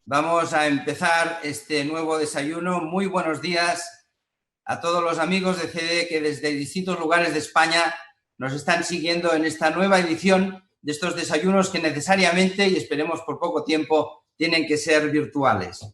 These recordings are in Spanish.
Vamos a empezar este nuevo desayuno. Muy buenos días a todos los amigos de CD que desde distintos lugares de España nos están siguiendo en esta nueva edición de estos desayunos que necesariamente, y esperemos por poco tiempo, tienen que ser virtuales.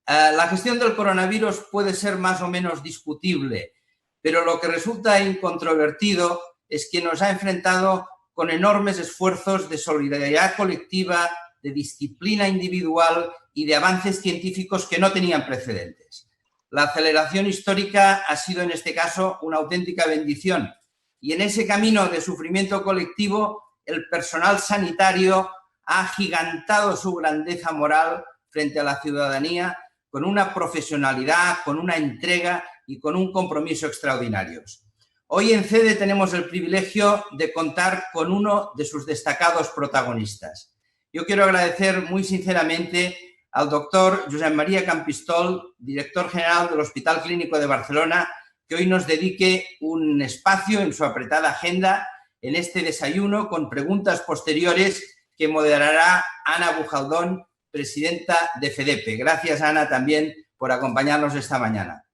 La gestión del coronavirus puede ser más o menos discutible, pero lo que resulta incontrovertido es que nos ha enfrentado con enormes esfuerzos de solidaridad colectiva, de disciplina individual y de avances científicos que no tenían precedentes. La aceleración histórica ha sido en este caso una auténtica bendición y en ese camino de sufrimiento colectivo el personal sanitario ha agigantado su grandeza moral frente a la ciudadanía con una profesionalidad, con una entrega y con un compromiso extraordinarios. Hoy en CEDE tenemos el privilegio de contar con uno de sus destacados protagonistas. Yo quiero agradecer muy sinceramente al doctor Josep María Campistol, director general del Hospital Clínico de Barcelona, que hoy nos dedique un espacio en su apretada agenda en este desayuno con preguntas posteriores que moderará Ana Bujaldón, presidenta de FEDEPE. Gracias, Ana, también por acompañarnos esta mañana.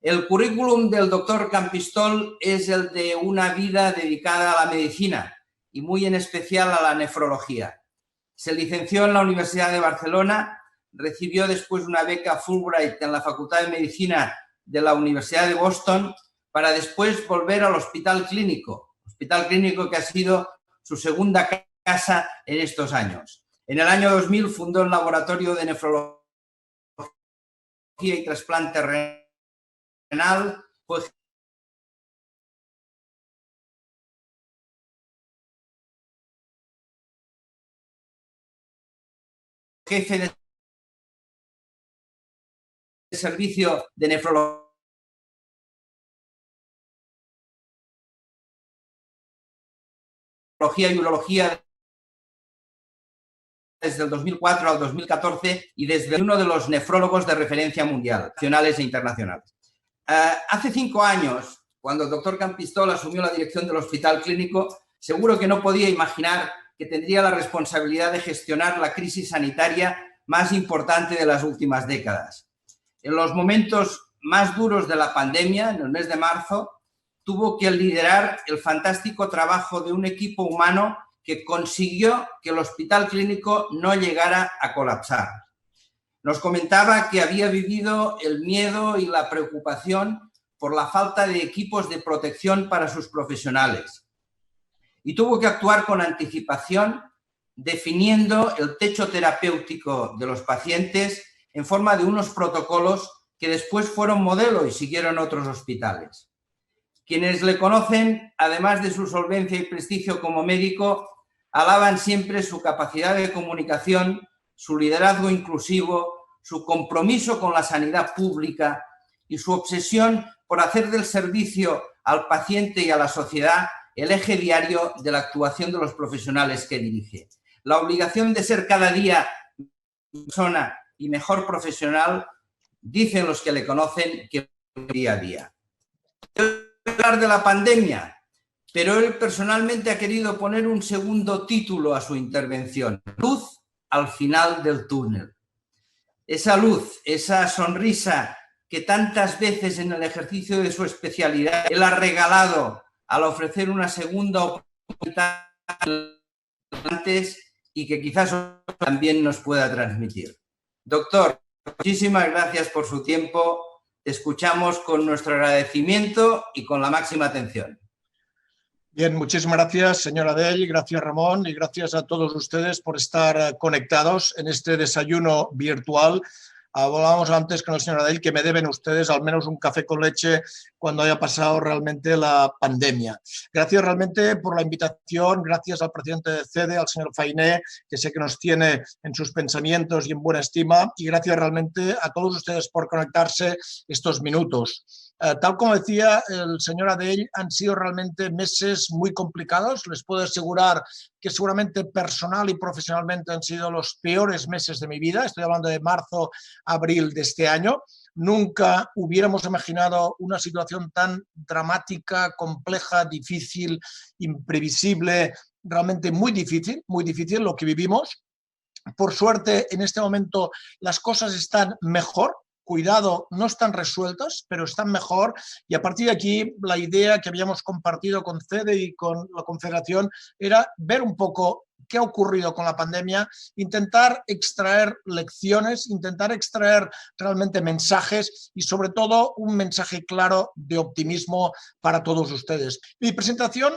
El currículum del doctor Campistol es el de una vida dedicada a la medicina y muy en especial a la nefrología. Se licenció en la Universidad de Barcelona, recibió después una beca Fulbright en la Facultad de Medicina de la Universidad de Boston para después volver al Hospital Clínico que ha sido su segunda casa en estos años. En el año 2000 fundó el Laboratorio de Nefrología y Trasplante Renal, fue jefe de servicio de nefrología y urología desde el 2004 al 2014 y desde uno de los nefrólogos de referencia mundial, nacionales e internacionales. Hace 5 años, cuando el doctor Campistol asumió la dirección del Hospital Clínico, seguro que no podía imaginar que tendría la responsabilidad de gestionar la crisis sanitaria más importante de las últimas décadas. En los momentos más duros de la pandemia, en el mes de marzo, tuvo que liderar el fantástico trabajo de un equipo humano que consiguió que el Hospital Clínico no llegara a colapsar. Nos comentaba que había vivido el miedo y la preocupación por la falta de equipos de protección para sus profesionales y tuvo que actuar con anticipación, definiendo el techo terapéutico de los pacientes en forma de unos protocolos que después fueron modelo y siguieron otros hospitales. Quienes le conocen, además de su solvencia y prestigio como médico, alaban siempre su capacidad de comunicación, su liderazgo inclusivo, su compromiso con la sanidad pública y su obsesión por hacer del servicio al paciente y a la sociedad el eje diario de la actuación de los profesionales que dirige. La obligación de ser cada día persona y mejor profesional, dicen los que le conocen, que día a día. Hablar de la pandemia, pero él personalmente ha querido poner un segundo título a su intervención: luz al final del túnel. Esa luz, esa sonrisa que tantas veces en el ejercicio de su especialidad él ha regalado al ofrecer una segunda oportunidad antes y que quizás también nos pueda transmitir. Doctor, muchísimas gracias por su tiempo. Te escuchamos con nuestro agradecimiento y con la máxima atención. Bien, muchísimas gracias, señora Adell, gracias, Ramón, y gracias a todos ustedes por estar conectados en este desayuno virtual. Hablábamos antes con el señor Adell que me deben ustedes al menos un café con leche cuando haya pasado realmente la pandemia. Gracias realmente por la invitación, gracias al presidente de CEDE, al señor Fainé, que sé que nos tiene en sus pensamientos y en buena estima, y gracias realmente a todos ustedes por conectarse estos minutos. Tal como decía el señor Adell, han sido realmente meses muy complicados. Les puedo asegurar que seguramente personal y profesionalmente han sido los peores meses de mi vida. Estoy hablando de marzo, abril de este año. Nunca hubiéramos imaginado una situación tan dramática, compleja, difícil, imprevisible, realmente muy difícil lo que vivimos. Por suerte, en este momento las cosas están mejor. Cuidado, no están resueltas, pero están mejor. Y a partir de aquí, la idea que habíamos compartido con CEDE y con la Confederación era ver un poco qué ha ocurrido con la pandemia, intentar extraer lecciones, intentar extraer realmente mensajes y sobre todo un mensaje claro de optimismo para todos ustedes. Mi presentación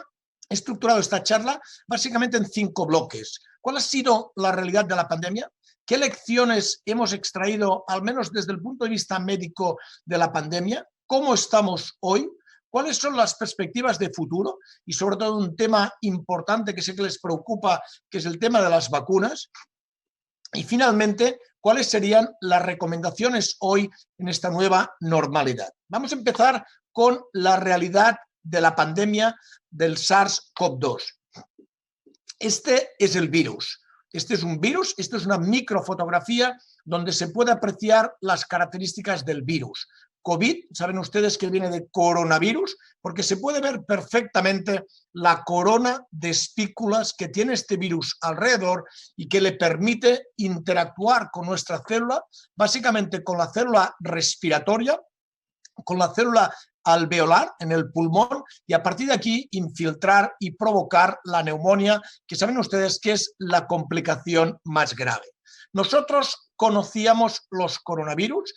he estructurado esta charla básicamente en 5 bloques. ¿Cuál ha sido la realidad de la pandemia? ¿Qué lecciones hemos extraído, al menos desde el punto de vista médico, de la pandemia? ¿Cómo estamos hoy? ¿Cuáles son las perspectivas de futuro? Y sobre todo un tema importante que sé que les preocupa, que es el tema de las vacunas. Y finalmente, ¿cuáles serían las recomendaciones hoy en esta nueva normalidad? Vamos a empezar con la realidad de la pandemia del SARS-CoV-2. Este es el virus. Este es un virus, esto es una microfotografía donde se puede apreciar las características del virus. COVID, saben ustedes que viene de coronavirus, porque se puede ver perfectamente la corona de espículas que tiene este virus alrededor y que le permite interactuar con nuestra célula, básicamente con la célula respiratoria, con la célula alveolar en el pulmón y a partir de aquí infiltrar y provocar la neumonía, que saben ustedes que es la complicación más grave. Nosotros conocíamos los coronavirus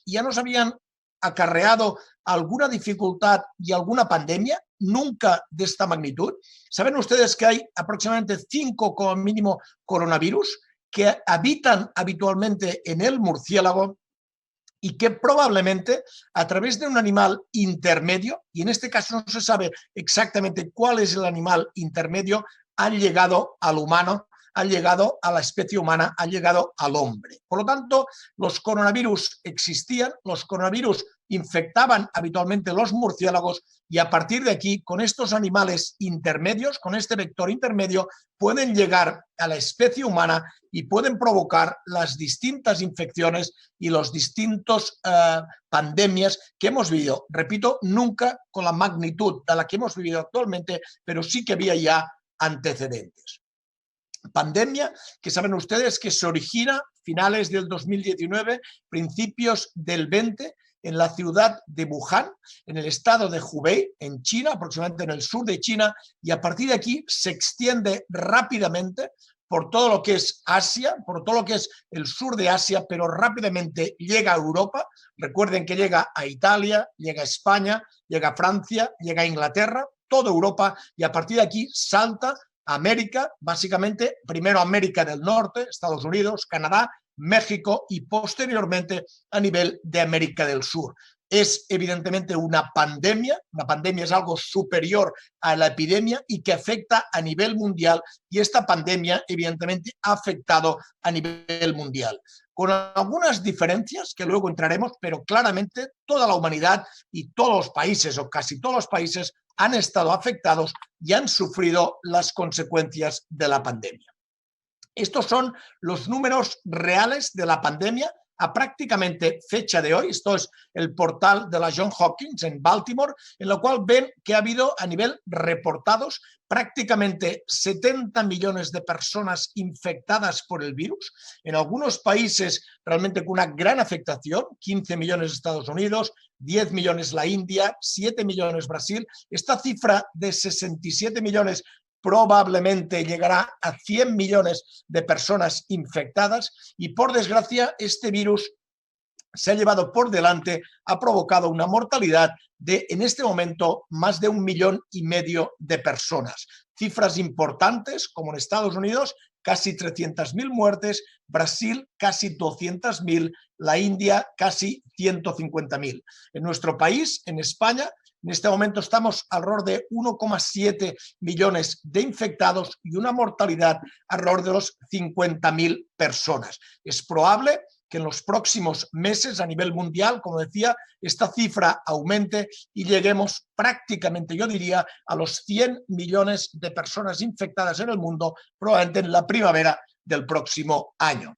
ya nos habían acarreado alguna dificultad y alguna pandemia, nunca de esta magnitud. Saben ustedes que hay aproximadamente 5 como mínimo coronavirus que habitan habitualmente en el murciélago y que probablemente a través de un animal intermedio, y en este caso no se sabe exactamente cuál es el animal intermedio, han llegado al humano, han llegado a la especie humana, han llegado al hombre. Por lo tanto, los coronavirus existían, los coronavirus infectaban habitualmente los murciélagos y a partir de aquí, con estos animales intermedios, con este vector intermedio, pueden llegar a la especie humana y pueden provocar las distintas infecciones y los distintos pandemias que hemos vivido. Repito, nunca con la magnitud de la que hemos vivido actualmente, pero sí que había ya antecedentes. Pandemia que saben ustedes que se origina finales del 2019, principios del 20, en la ciudad de Wuhan, en el estado de Hubei, en China, aproximadamente en el sur de China, y a partir de aquí se extiende rápidamente por todo lo que es Asia, por todo lo que es el sur de Asia, pero rápidamente llega a Europa. Recuerden que llega a Italia, llega a España, llega a Francia, llega a Inglaterra, toda Europa, y a partir de aquí salta América, básicamente, primero América del Norte, Estados Unidos, Canadá, México y posteriormente a nivel de América del Sur. Es evidentemente una pandemia es algo superior a la epidemia y que afecta a nivel mundial y esta pandemia evidentemente ha afectado a nivel mundial. Con algunas diferencias que luego entraremos, pero claramente toda la humanidad y todos los países o casi todos los países han estado afectados y han sufrido las consecuencias de la pandemia. Estos son los números reales de la pandemia a prácticamente fecha de hoy. Esto es el portal de la Johns Hopkins en Baltimore, en lo cual ven que ha habido a nivel reportados prácticamente 70 millones de personas infectadas por el virus. En algunos países realmente con una gran afectación, 15 millones Estados Unidos, 10 millones la India, 7 millones Brasil. Esta cifra de 67 millones probablemente llegará a 100 millones de personas infectadas y por desgracia este virus se ha llevado por delante, ha provocado una mortalidad de, en este momento, más de 1,5 millones de personas. Cifras importantes, como en Estados Unidos, casi 300.000 muertes, Brasil casi 200.000, la India casi 150.000. En nuestro país, en España, en este momento estamos alrededor de 1,7 millones de infectados y una mortalidad alrededor de los 50.000 personas. Es probable que en los próximos meses a nivel mundial, como decía, esta cifra aumente y lleguemos prácticamente, yo diría, a los 100 millones de personas infectadas en el mundo, probablemente en la primavera del próximo año.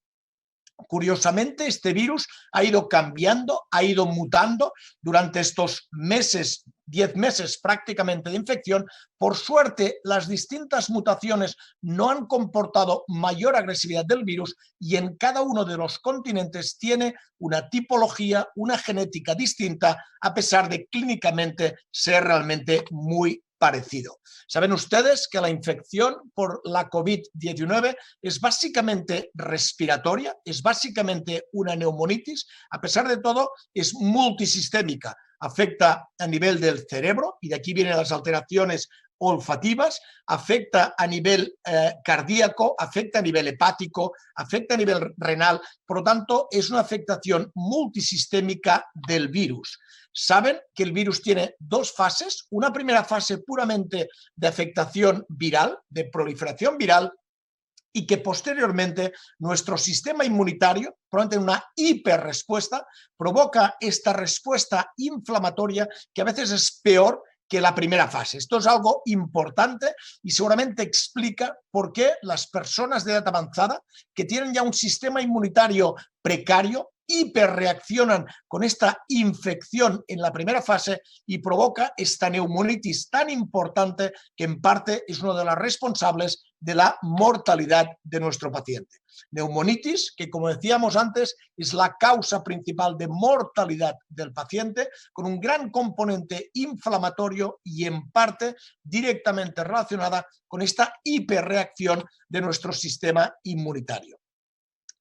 Curiosamente, este virus ha ido cambiando, ha ido mutando durante estos meses 10 meses prácticamente de infección. Por suerte, las distintas mutaciones no han comportado mayor agresividad del virus y en cada uno de los continentes tiene una tipología, una genética distinta, a pesar de clínicamente ser realmente muy parecido. Saben ustedes que la infección por la COVID-19 es básicamente respiratoria, es básicamente una neumonitis, a pesar de todo es multisistémica, afecta a nivel del cerebro y de aquí vienen las alteraciones olfativas, afecta a nivel cardíaco, afecta a nivel hepático, afecta a nivel renal, por lo tanto es una afectación multisistémica del virus. Saben que el virus tiene dos fases, una primera fase puramente de afectación viral, de proliferación viral, y que posteriormente nuestro sistema inmunitario, probablemente una hiperrespuesta, provoca esta respuesta inflamatoria que a veces es peor que la primera fase. Esto es algo importante y seguramente explica por qué las personas de edad avanzada que tienen ya un sistema inmunitario precario hiperreaccionan con esta infección en la primera fase y provoca esta neumonitis tan importante que en parte es una de las responsables de la mortalidad de nuestro paciente. Neumonitis, que como decíamos antes, es la causa principal de mortalidad del paciente, con un gran componente inflamatorio y en parte directamente relacionada con esta hiperreacción de nuestro sistema inmunitario.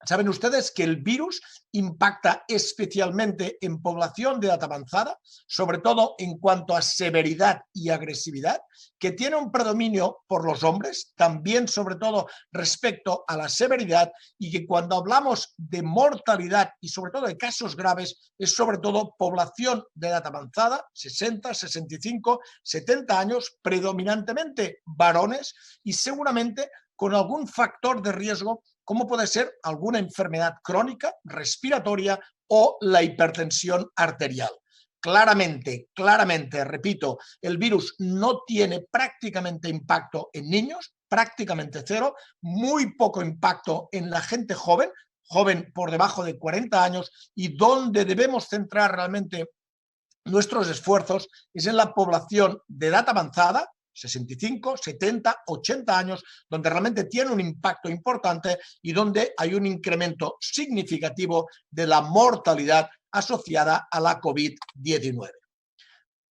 Saben ustedes que el virus impacta especialmente en población de edad avanzada, sobre todo en cuanto a severidad y agresividad, que tiene un predominio por los hombres, también sobre todo respecto a la severidad, y que cuando hablamos de mortalidad y sobre todo de casos graves, es sobre todo población de edad avanzada, 60, 65, 70 años, predominantemente varones y seguramente con algún factor de riesgo como puede ser alguna enfermedad crónica, respiratoria o la hipertensión arterial. Claramente, repito, el virus no tiene prácticamente impacto en niños, prácticamente cero, muy poco impacto en la gente joven, joven por debajo de 40 años, y donde debemos centrar realmente nuestros esfuerzos es en la población de edad avanzada, 65, 70, 80 años, donde realmente tiene un impacto importante y donde hay un incremento significativo de la mortalidad asociada a la COVID-19.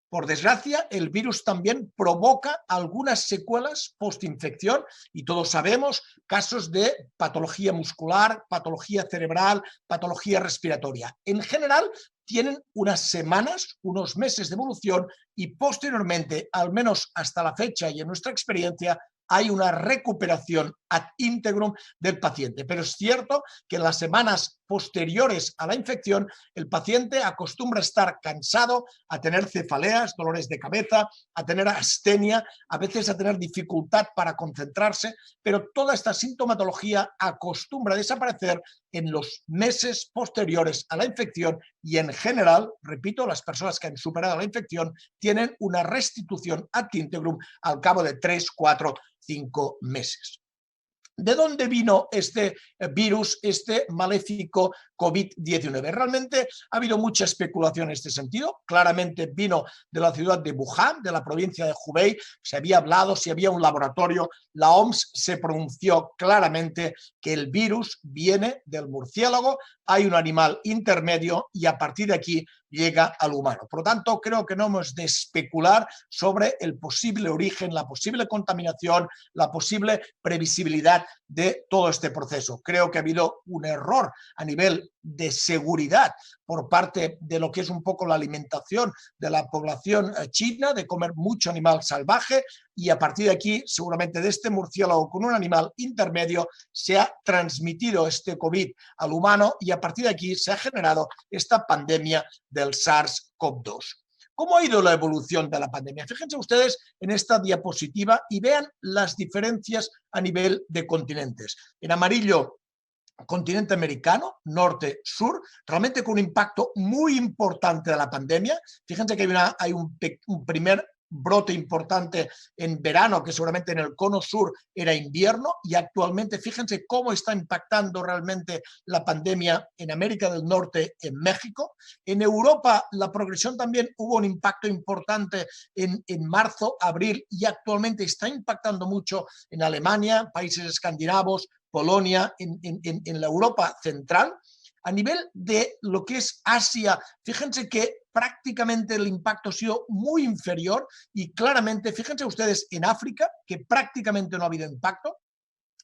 Por desgracia, el virus también provoca algunas secuelas postinfección y todos sabemos casos de patología muscular, patología cerebral, patología respiratoria. En general, tienen unas semanas, unos meses de evolución y posteriormente, al menos hasta la fecha y en nuestra experiencia, hay una recuperación ad integrum del paciente. Pero es cierto que en las semanas posteriores a la infección, el paciente acostumbra a estar cansado, a tener cefaleas, dolores de cabeza, a tener astenia, a veces a tener dificultad para concentrarse, pero toda esta sintomatología acostumbra a desaparecer en los meses posteriores a la infección y en general, repito, las personas que han superado la infección tienen una restitución ad integrum al cabo de 3, 4, 5 meses. ¿De dónde vino este virus, este maléfico COVID-19? Realmente ha habido mucha especulación en este sentido. Claramente vino de la ciudad de Wuhan, de la provincia de Hubei. Se había hablado, si había un laboratorio. La OMS se pronunció claramente que el virus viene del murciélago. Hay un animal intermedio y a partir de aquí llega al humano. Por lo tanto, creo que no hemos de especular sobre el posible origen, la posible contaminación, la posible previsibilidad de todo este proceso. Creo que ha habido un error a nivel de seguridad por parte de lo que es un poco la alimentación de la población china, de comer mucho animal salvaje, y a partir de aquí, seguramente de este murciélago con un animal intermedio, se ha transmitido este COVID al humano y a partir de aquí se ha generado esta pandemia del SARS-CoV-2. ¿Cómo ha ido la evolución de la pandemia? Fíjense ustedes en esta diapositiva y vean las diferencias a nivel de continentes. En amarillo, continente americano, norte, sur, realmente con un impacto muy importante de la pandemia. Fíjense que hay un primer brote importante en verano, que seguramente en el cono sur era invierno, y actualmente fíjense cómo está impactando realmente la pandemia en América del Norte, en México. En Europa la progresión también hubo un impacto importante en marzo, abril, y actualmente está impactando mucho en Alemania, países escandinavos, Polonia, en la Europa central. A nivel de lo que es Asia, fíjense que prácticamente el impacto ha sido muy inferior y claramente, fíjense ustedes, en África, que prácticamente no ha habido impacto,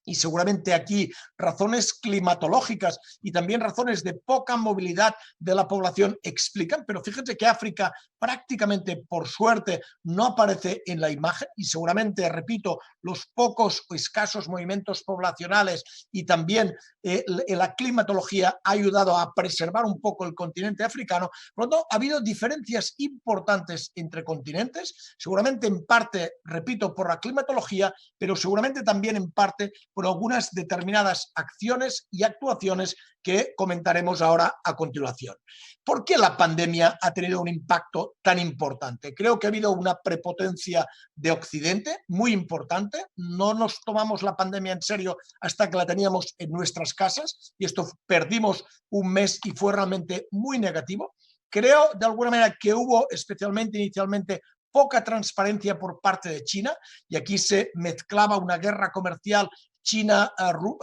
y seguramente aquí razones climatológicas y también razones de poca movilidad de la población explican, pero fíjense que África prácticamente, por suerte, no aparece en la imagen y seguramente, repito, los pocos o escasos movimientos poblacionales y también la climatología ha ayudado a preservar un poco el continente africano. Por lo tanto, ha habido diferencias importantes entre continentes, seguramente en parte, repito, por la climatología, pero seguramente también en parte por algunas determinadas acciones y actuaciones que comentaremos ahora a continuación. ¿Por qué la pandemia ha tenido un impacto tan importante? Creo que ha habido una prepotencia de Occidente muy importante. No nos tomamos la pandemia en serio hasta que la teníamos en nuestras casas y esto perdimos un mes y fue realmente muy negativo. Creo de alguna manera que hubo especialmente inicialmente poca transparencia por parte de China y aquí se mezclaba una guerra comercial China-Estados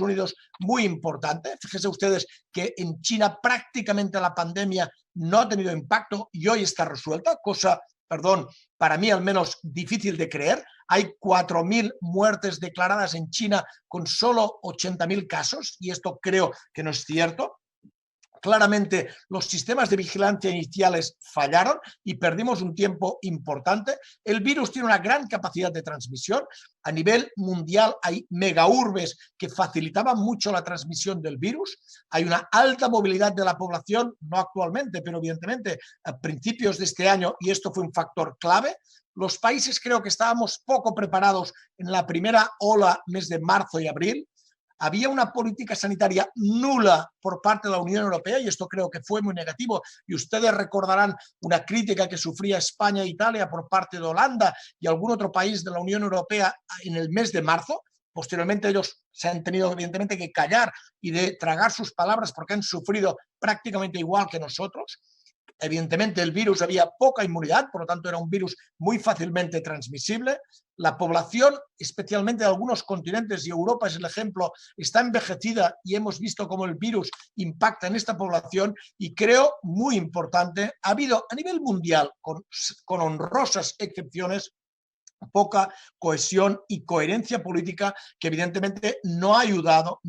Unidos muy importante. Fíjense ustedes que en China prácticamente la pandemia no ha tenido impacto y hoy está resuelta, cosa, perdón, para mí al menos difícil de creer. Hay 4.000 muertes declaradas en China con solo 80.000 casos y esto creo que no es cierto. Claramente los sistemas de vigilancia iniciales fallaron y perdimos un tiempo importante. El virus tiene una gran capacidad de transmisión. A nivel mundial hay megaurbes que facilitaban mucho la transmisión del virus. Hay una alta movilidad de la población, no actualmente, pero evidentemente a principios de este año, y esto fue un factor clave. Los países creo que estábamos poco preparados en la primera ola, mes de marzo y abril. Había una política sanitaria nula por parte de la Unión Europea y esto creo que fue muy negativo y ustedes recordarán una crítica que sufría España e Italia por parte de Holanda y algún otro país de la Unión Europea en el mes de marzo. Posteriormente ellos se han tenido evidentemente que callar y de tragar sus palabras porque han sufrido prácticamente igual que nosotros. Evidentemente el virus había poca inmunidad, por lo tanto era un virus muy fácilmente transmisible. La población, especialmente de algunos continentes, y Europa es el ejemplo, está envejecida y hemos visto cómo el virus impacta en esta población y creo muy importante, ha habido a nivel mundial, con honrosas excepciones, poca cohesión y coherencia política que evidentemente no ha ayudado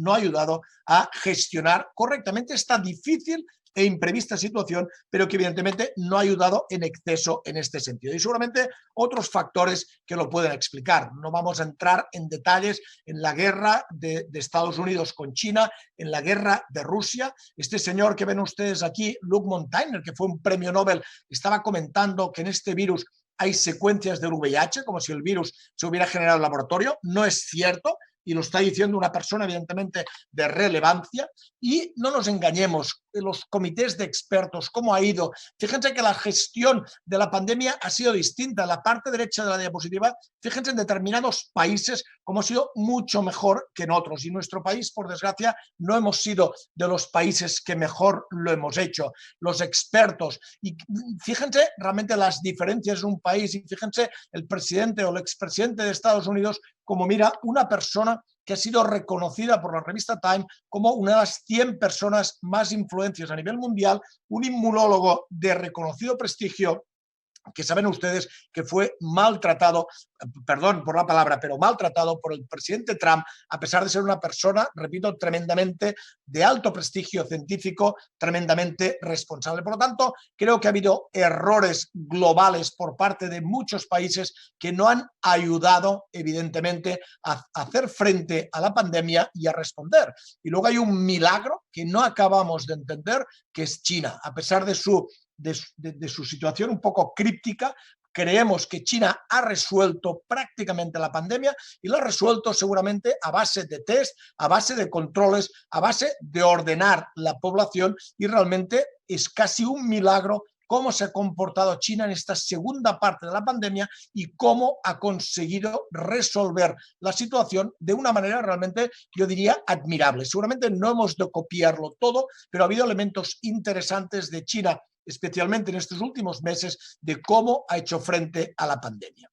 a gestionar correctamente esta difícil e imprevista situación, pero que evidentemente no ha ayudado en exceso en este sentido. Y seguramente otros factores que lo pueden explicar. No vamos a entrar en detalles en la guerra de Estados Unidos con China, en la guerra de Rusia. Este señor que ven ustedes aquí, Luc Montagnier, que fue un premio Nobel, estaba comentando que en este virus hay secuencias del VIH, como si el virus se hubiera generado en el laboratorio. No es cierto. Y lo está diciendo una persona evidentemente de relevancia, y no nos engañemos, los comités de expertos, ¿cómo ha ido? Fíjense que la gestión de la pandemia ha sido distinta. En la parte derecha de la diapositiva, fíjense en determinados países cómo ha sido mucho mejor que en otros, y nuestro país, por desgracia, no hemos sido de los países que mejor lo hemos hecho. Los expertos, y fíjense realmente las diferencias en un país, y fíjense el presidente o el expresidente de Estados Unidos como mira una persona que ha sido reconocida por la revista Time como una de las 100 personas más influencias a nivel mundial, un inmunólogo de reconocido prestigio que saben ustedes que fue maltratado, perdón por la palabra, pero maltratado por el presidente Trump, a pesar de ser una persona, repito, tremendamente de alto prestigio científico, tremendamente responsable. Por lo tanto, creo que ha habido errores globales por parte de muchos países que no han ayudado, evidentemente, a hacer frente a la pandemia y a responder. Y luego hay un milagro que no acabamos de entender, que es China. A pesar de su situación un poco críptica, creemos que China ha resuelto prácticamente la pandemia y lo ha resuelto seguramente a base de test, a base de controles, a base de ordenar la población, y realmente es casi un milagro cómo se ha comportado China en esta segunda parte de la pandemia y cómo ha conseguido resolver la situación de una manera realmente, yo diría, admirable. Seguramente no hemos de copiarlo todo, pero ha habido elementos interesantes de China, especialmente en estos últimos meses, de cómo ha hecho frente a la pandemia.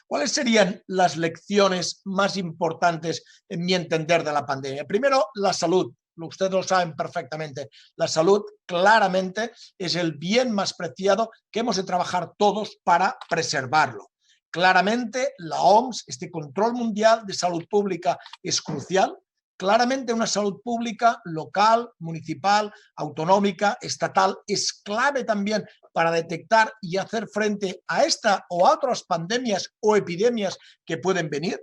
¿Cuáles serían las lecciones más importantes, en mi entender, de la pandemia? Primero, la salud. Ustedes lo saben perfectamente. La salud claramente es el bien más preciado que hemos de trabajar todos para preservarlo. Claramente, la OMS, este control mundial de salud pública, es crucial. Claramente, una salud pública local, municipal, autonómica, estatal, es clave también para detectar y hacer frente a esta o a otras pandemias o epidemias que pueden venir.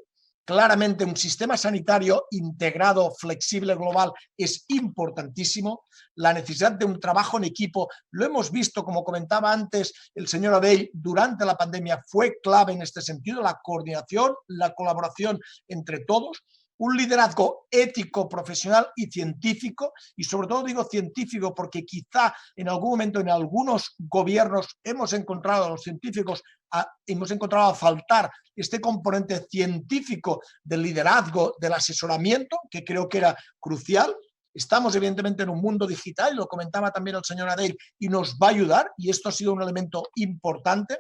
Claramente, un sistema sanitario integrado, flexible, global es importantísimo. La necesidad de un trabajo en equipo, lo hemos visto, como comentaba antes el señor Adell, durante la pandemia fue clave en este sentido, la coordinación, la colaboración entre todos. Un liderazgo ético, profesional y científico, y sobre todo digo científico porque quizá en algún momento en algunos gobiernos hemos encontrado a los científicos, hemos encontrado a faltar este componente científico del liderazgo, del asesoramiento, que creo que era crucial. Estamos evidentemente en un mundo digital, lo comentaba también el señor Adell, y nos va a ayudar, y esto ha sido un elemento importante.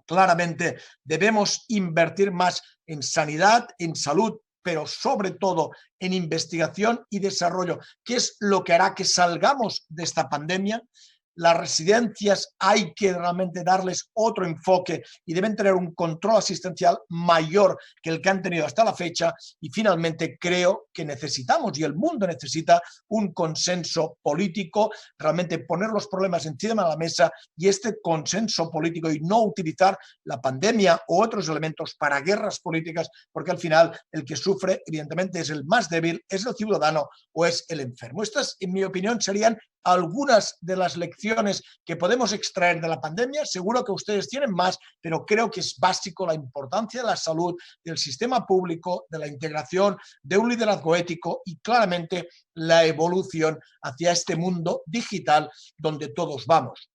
Claramente debemos invertir más en sanidad, en salud, pero sobre todo en investigación y desarrollo, que es lo que hará que salgamos de esta pandemia. Las residencias hay que realmente darles otro enfoque y deben tener un control asistencial mayor que el que han tenido hasta la fecha. Y finalmente creo que necesitamos, y el mundo necesita, un consenso político, realmente poner los problemas encima de la mesa y este consenso político, y no utilizar la pandemia u otros elementos para guerras políticas, porque al final el que sufre evidentemente es el más débil, es el ciudadano o es el enfermo. Estas, en mi opinión, serían algunas de las lecciones que podemos extraer de la pandemia. Seguro que ustedes tienen más, pero creo que es básico la importancia de la salud, del sistema público, de la integración, de un liderazgo ético y claramente la evolución hacia este mundo digital donde todos vamos.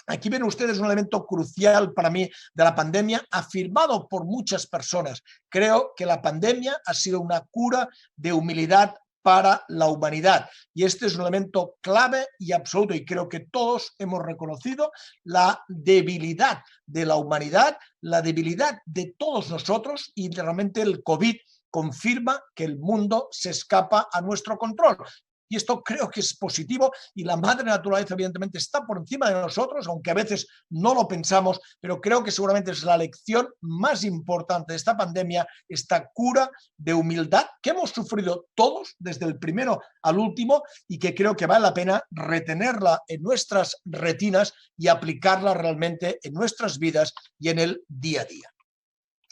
Aquí ven ustedes un elemento crucial para mí de la pandemia, afirmado por muchas personas. Creo que la pandemia ha sido una cura de humildad para la humanidad. Y este es un elemento clave y absoluto, y creo que todos hemos reconocido la debilidad de la humanidad, la debilidad de todos nosotros, y realmente el COVID confirma que el mundo se escapa a nuestro control. Y esto creo que es positivo, y la madre naturaleza evidentemente está por encima de nosotros, aunque a veces no lo pensamos, pero creo que seguramente es la lección más importante de esta pandemia, esta cura de humildad que hemos sufrido todos desde el primero al último, y que creo que vale la pena retenerla en nuestras retinas y aplicarla realmente en nuestras vidas y en el día a día.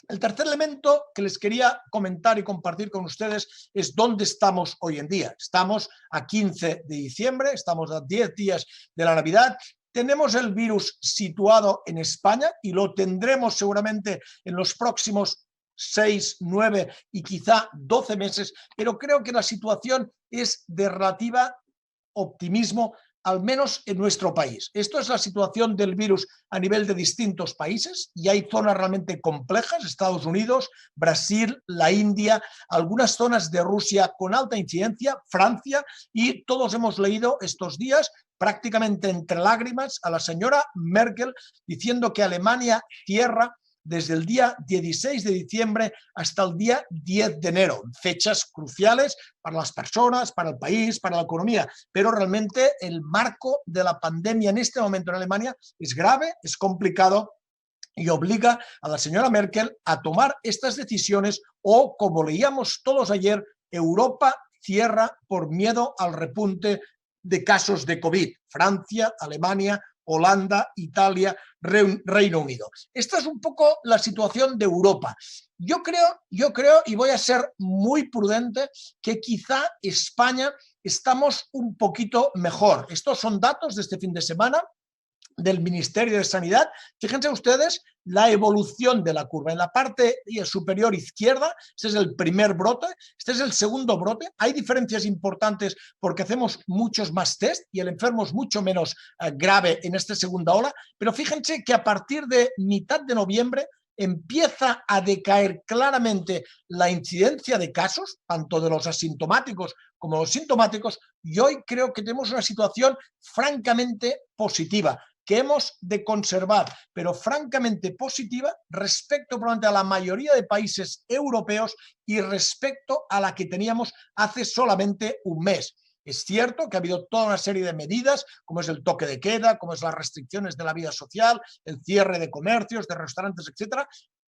El tercer elemento que les quería comentar y compartir con ustedes es dónde estamos hoy en día. Estamos a 15 de diciembre, estamos a 10 días de la Navidad. Tenemos el virus situado en España y lo tendremos seguramente en los próximos 6, 9 y quizá 12 meses, pero creo que la situación es de relativa optimismo, al menos en nuestro país. Esto es la situación del virus a nivel de distintos países, y hay zonas realmente complejas: Estados Unidos, Brasil, la India, algunas zonas de Rusia con alta incidencia, Francia, y todos hemos leído estos días prácticamente entre lágrimas a la señora Merkel diciendo que Alemania cierra desde el día 16 de diciembre hasta el día 10 de enero, fechas cruciales para las personas, para el país, para la economía, pero realmente el marco de la pandemia en este momento en Alemania es grave, es complicado, y obliga a la señora Merkel a tomar estas decisiones, o, como leíamos todos ayer, Europa cierra por miedo al repunte de casos de COVID. Francia, Alemania, Holanda, Italia, Reino Unido. Esta es un poco la situación de Europa. Yo creo, y voy a ser muy prudente, que quizá España estamos un poquito mejor. Estos son datos de este fin de semana. del Ministerio de Sanidad. Fíjense ustedes la evolución de la curva. En la parte superior izquierda, este es el primer brote, este es el segundo brote. Hay diferencias importantes porque hacemos muchos más test y el enfermo es mucho menos grave en esta segunda ola, pero fíjense que a partir de mitad de noviembre empieza a decaer claramente la incidencia de casos, tanto de los asintomáticos como los sintomáticos, y hoy creo que tenemos una situación francamente positiva, que hemos de conservar, pero francamente positiva respecto probablemente a la mayoría de países europeos y respecto a la que teníamos hace solamente un mes. Es cierto que ha habido toda una serie de medidas, como es el toque de queda, como es las restricciones de la vida social, el cierre de comercios, de restaurantes, etcétera.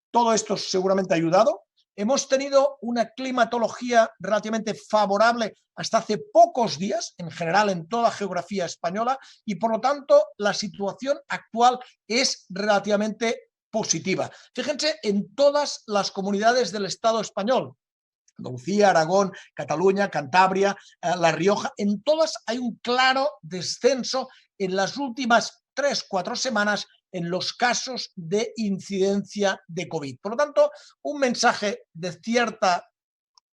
Todo esto seguramente ha ayudado. Hemos tenido una climatología relativamente favorable hasta hace pocos días, en general en toda la geografía española, y por lo tanto la situación actual es relativamente positiva. Fíjense en todas las comunidades del Estado español, Andalucía, Aragón, Cataluña, Cantabria, La Rioja, en todas hay un claro descenso en las últimas 3-4 semanas en los casos de incidencia de COVID. Por lo tanto, un mensaje de cierta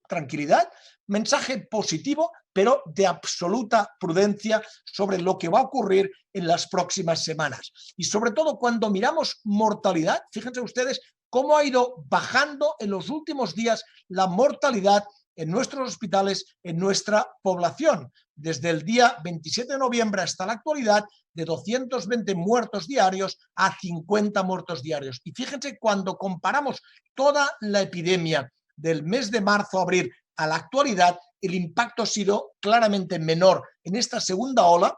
tranquilidad, mensaje positivo, pero de absoluta prudencia sobre lo que va a ocurrir en las próximas semanas. Y sobre todo cuando miramos mortalidad, fíjense ustedes cómo ha ido bajando en los últimos días la mortalidad en nuestros hospitales, en nuestra población. Desde el día 27 de noviembre hasta la actualidad, de 220 muertos diarios a 50 muertos diarios. Y fíjense, cuando comparamos toda la epidemia del mes de marzo a abril a la actualidad, el impacto ha sido claramente menor en esta segunda ola,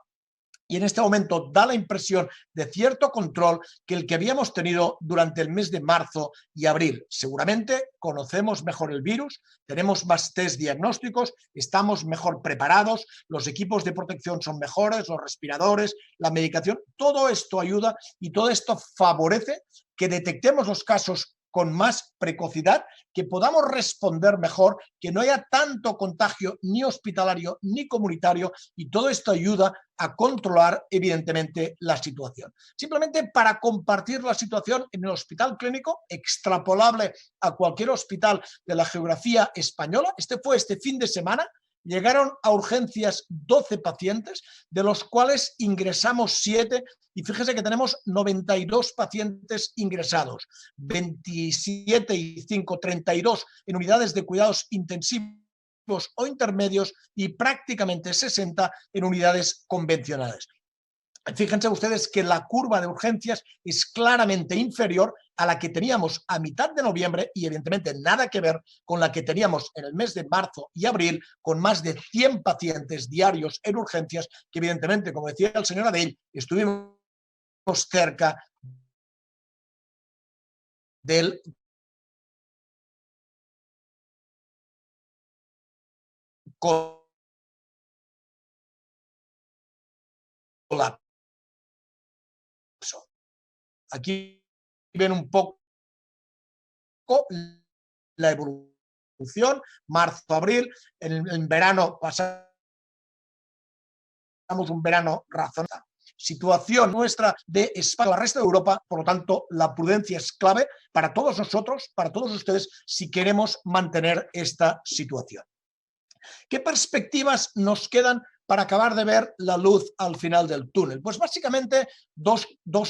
y en este momento da la impresión de cierto control que el que habíamos tenido durante el mes de marzo y abril. Seguramente conocemos mejor el virus, tenemos más test diagnósticos, estamos mejor preparados, los equipos de protección son mejores, los respiradores, la medicación, todo esto ayuda y todo esto favorece que detectemos los casos con más precocidad, que podamos responder mejor, que no haya tanto contagio ni hospitalario ni comunitario, y todo esto ayuda a controlar evidentemente la situación. Simplemente para compartir la situación en el hospital clínico, extrapolable a cualquier hospital de la geografía española, fue este fin de semana. Llegaron a urgencias 12 pacientes, de los cuales ingresamos 7, y fíjese que tenemos 92 pacientes ingresados, 27 y 5, 32 en unidades de cuidados intensivos o intermedios y prácticamente 60 en unidades convencionales. Fíjense ustedes que la curva de urgencias es claramente inferior a la que teníamos a mitad de noviembre y evidentemente nada que ver con la que teníamos en el mes de marzo y abril, con más de 100 pacientes diarios en urgencias, que evidentemente, como decía el señor Adell, estuvimos cerca del colapso. Aquí ven un poco la evolución, marzo-abril, en verano pasamos un verano razonable. Situación nuestra de España al resto de Europa, por lo tanto, la prudencia es clave para todos nosotros, para todos ustedes, si queremos mantener esta situación. ¿Qué perspectivas nos quedan para acabar de ver la luz al final del túnel? Pues básicamente dos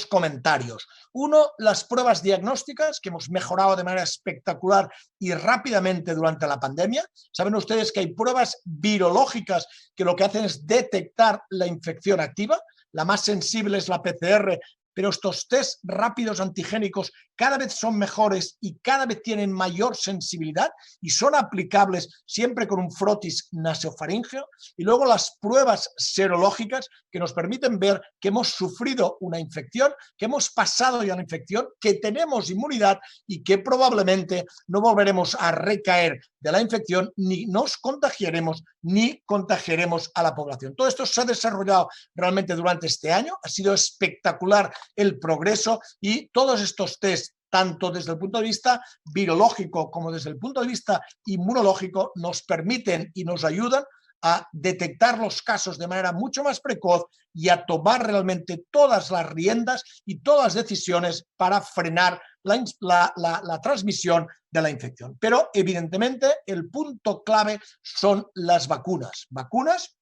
comentarios. Uno, las pruebas diagnósticas, que hemos mejorado de manera espectacular y rápidamente durante la pandemia. Saben ustedes que hay pruebas virológicas que lo que hacen es detectar la infección activa. La más sensible es la PCR, pero estos test rápidos antigénicos cada vez son mejores y cada vez tienen mayor sensibilidad y son aplicables siempre con un frotis nasofaríngeo. Y luego las pruebas serológicas que nos permiten ver que hemos sufrido una infección, que hemos pasado ya la infección, que tenemos inmunidad y que probablemente no volveremos a recaer de la infección, ni nos contagiaremos, ni contagiaremos a la población. Todo esto se ha desarrollado realmente durante este año, ha sido espectacular el progreso y todos estos test, tanto desde el punto de vista virológico como desde el punto de vista inmunológico, nos permiten y nos ayudan a detectar los casos de manera mucho más precoz y a tomar realmente todas las riendas y todas las decisiones para frenar la transmisión de la infección. Pero evidentemente el punto clave son las vacunas. Vacunas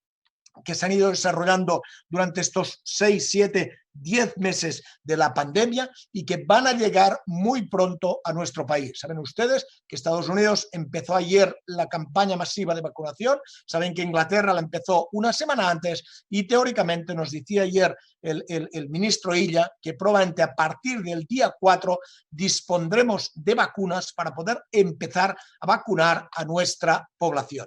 que se han ido desarrollando durante estos 6, 7, 10 meses de la pandemia y que van a llegar muy pronto a nuestro país. Saben ustedes que Estados Unidos empezó ayer la campaña masiva de vacunación, saben que Inglaterra la empezó una semana antes y teóricamente nos decía ayer el ministro Illa que probablemente a partir del día 4 dispondremos de vacunas para poder empezar a vacunar a nuestra población.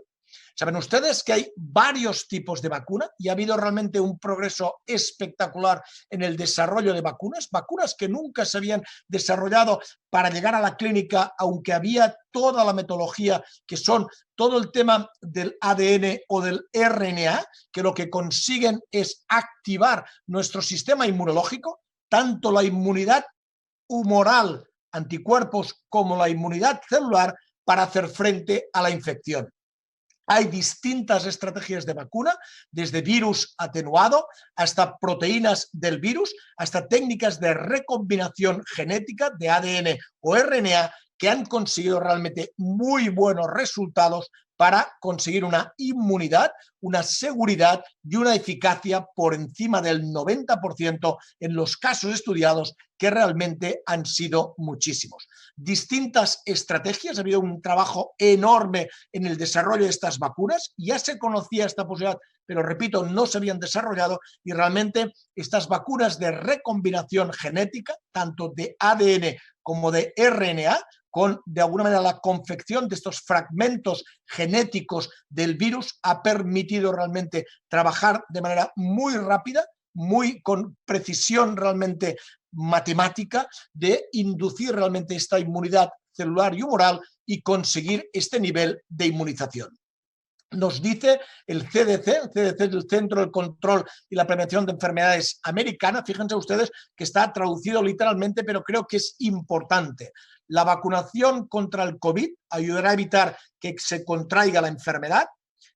Saben ustedes que hay varios tipos de vacuna y ha habido realmente un progreso espectacular en el desarrollo de vacunas, vacunas que nunca se habían desarrollado para llegar a la clínica, aunque había toda la metodología que son todo el tema del ADN o del RNA, que lo que consiguen es activar nuestro sistema inmunológico, tanto la inmunidad humoral, anticuerpos, como la inmunidad celular para hacer frente a la infección. Hay distintas estrategias de vacuna, desde virus atenuado hasta proteínas del virus, hasta técnicas de recombinación genética de ADN o RNA que han conseguido realmente muy buenos resultados para conseguir una inmunidad, una seguridad y una eficacia por encima del 90% en los casos estudiados, que realmente han sido muchísimos. Distintas estrategias, ha habido un trabajo enorme en el desarrollo de estas vacunas, ya se conocía esta posibilidad, pero repito, no se habían desarrollado y realmente estas vacunas de recombinación genética, tanto de ADN como de RNA, con de alguna manera la confección de estos fragmentos genéticos del virus, ha permitido realmente trabajar de manera muy rápida, muy con precisión realmente matemática, de inducir realmente esta inmunidad celular y humoral y conseguir este nivel de inmunización. Nos dice el CDC es el Centro de Control y la Prevención de Enfermedades americana, fíjense ustedes que está traducido literalmente, pero creo que es importante. La vacunación contra el COVID ayudará a evitar que se contraiga la enfermedad.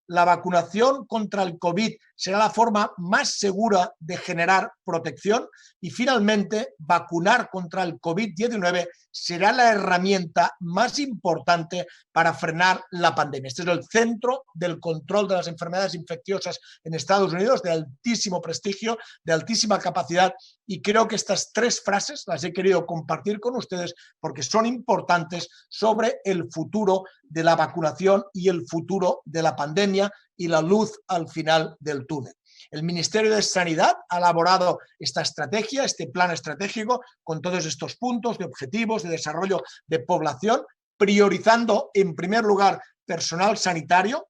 La vacunación contra el COVID será la forma más segura de generar protección y finalmente vacunar contra el COVID-19 será la herramienta más importante para frenar la pandemia. Este es el Centro del Control de las Enfermedades Infecciosas en Estados Unidos, de altísimo prestigio, de altísima capacidad, y creo que estas tres frases las he querido compartir con ustedes porque son importantes sobre el futuro de la vacunación y el futuro de la pandemia y la luz al final del túnel. El Ministerio de Sanidad ha elaborado esta estrategia, este plan estratégico, con todos estos puntos de objetivos de desarrollo de población, priorizando en primer lugar personal sanitario,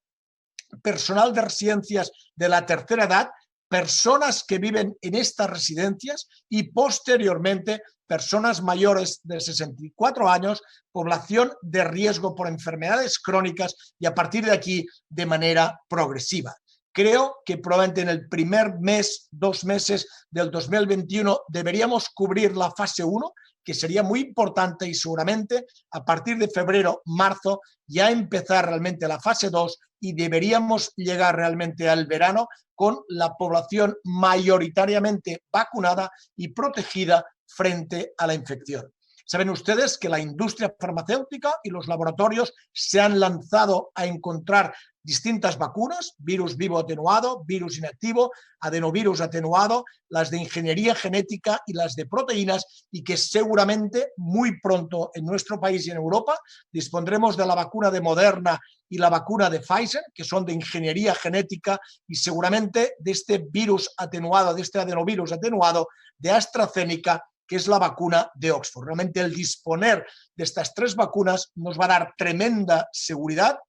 personal de residencias de la tercera edad, personas que viven en estas residencias y posteriormente personas mayores de 64 años, población de riesgo por enfermedades crónicas y a partir de aquí de manera progresiva. Creo que probablemente en el primer mes, 2 meses del 2021 deberíamos cubrir la fase 1, que sería muy importante y seguramente a partir de febrero, marzo, ya empezar realmente la fase 2 y deberíamos llegar realmente al verano con la población mayoritariamente vacunada y protegida frente a la infección. Saben ustedes que la industria farmacéutica y los laboratorios se han lanzado a encontrar distintas vacunas, virus vivo atenuado, virus inactivo, adenovirus atenuado, las de ingeniería genética y las de proteínas, y que seguramente muy pronto en nuestro país y en Europa dispondremos de la vacuna de Moderna y la vacuna de Pfizer, que son de ingeniería genética, y seguramente de este virus atenuado, de este adenovirus atenuado de AstraZeneca, que es la vacuna de Oxford. Realmente el disponer de estas 3 vacunas nos va a dar tremenda seguridad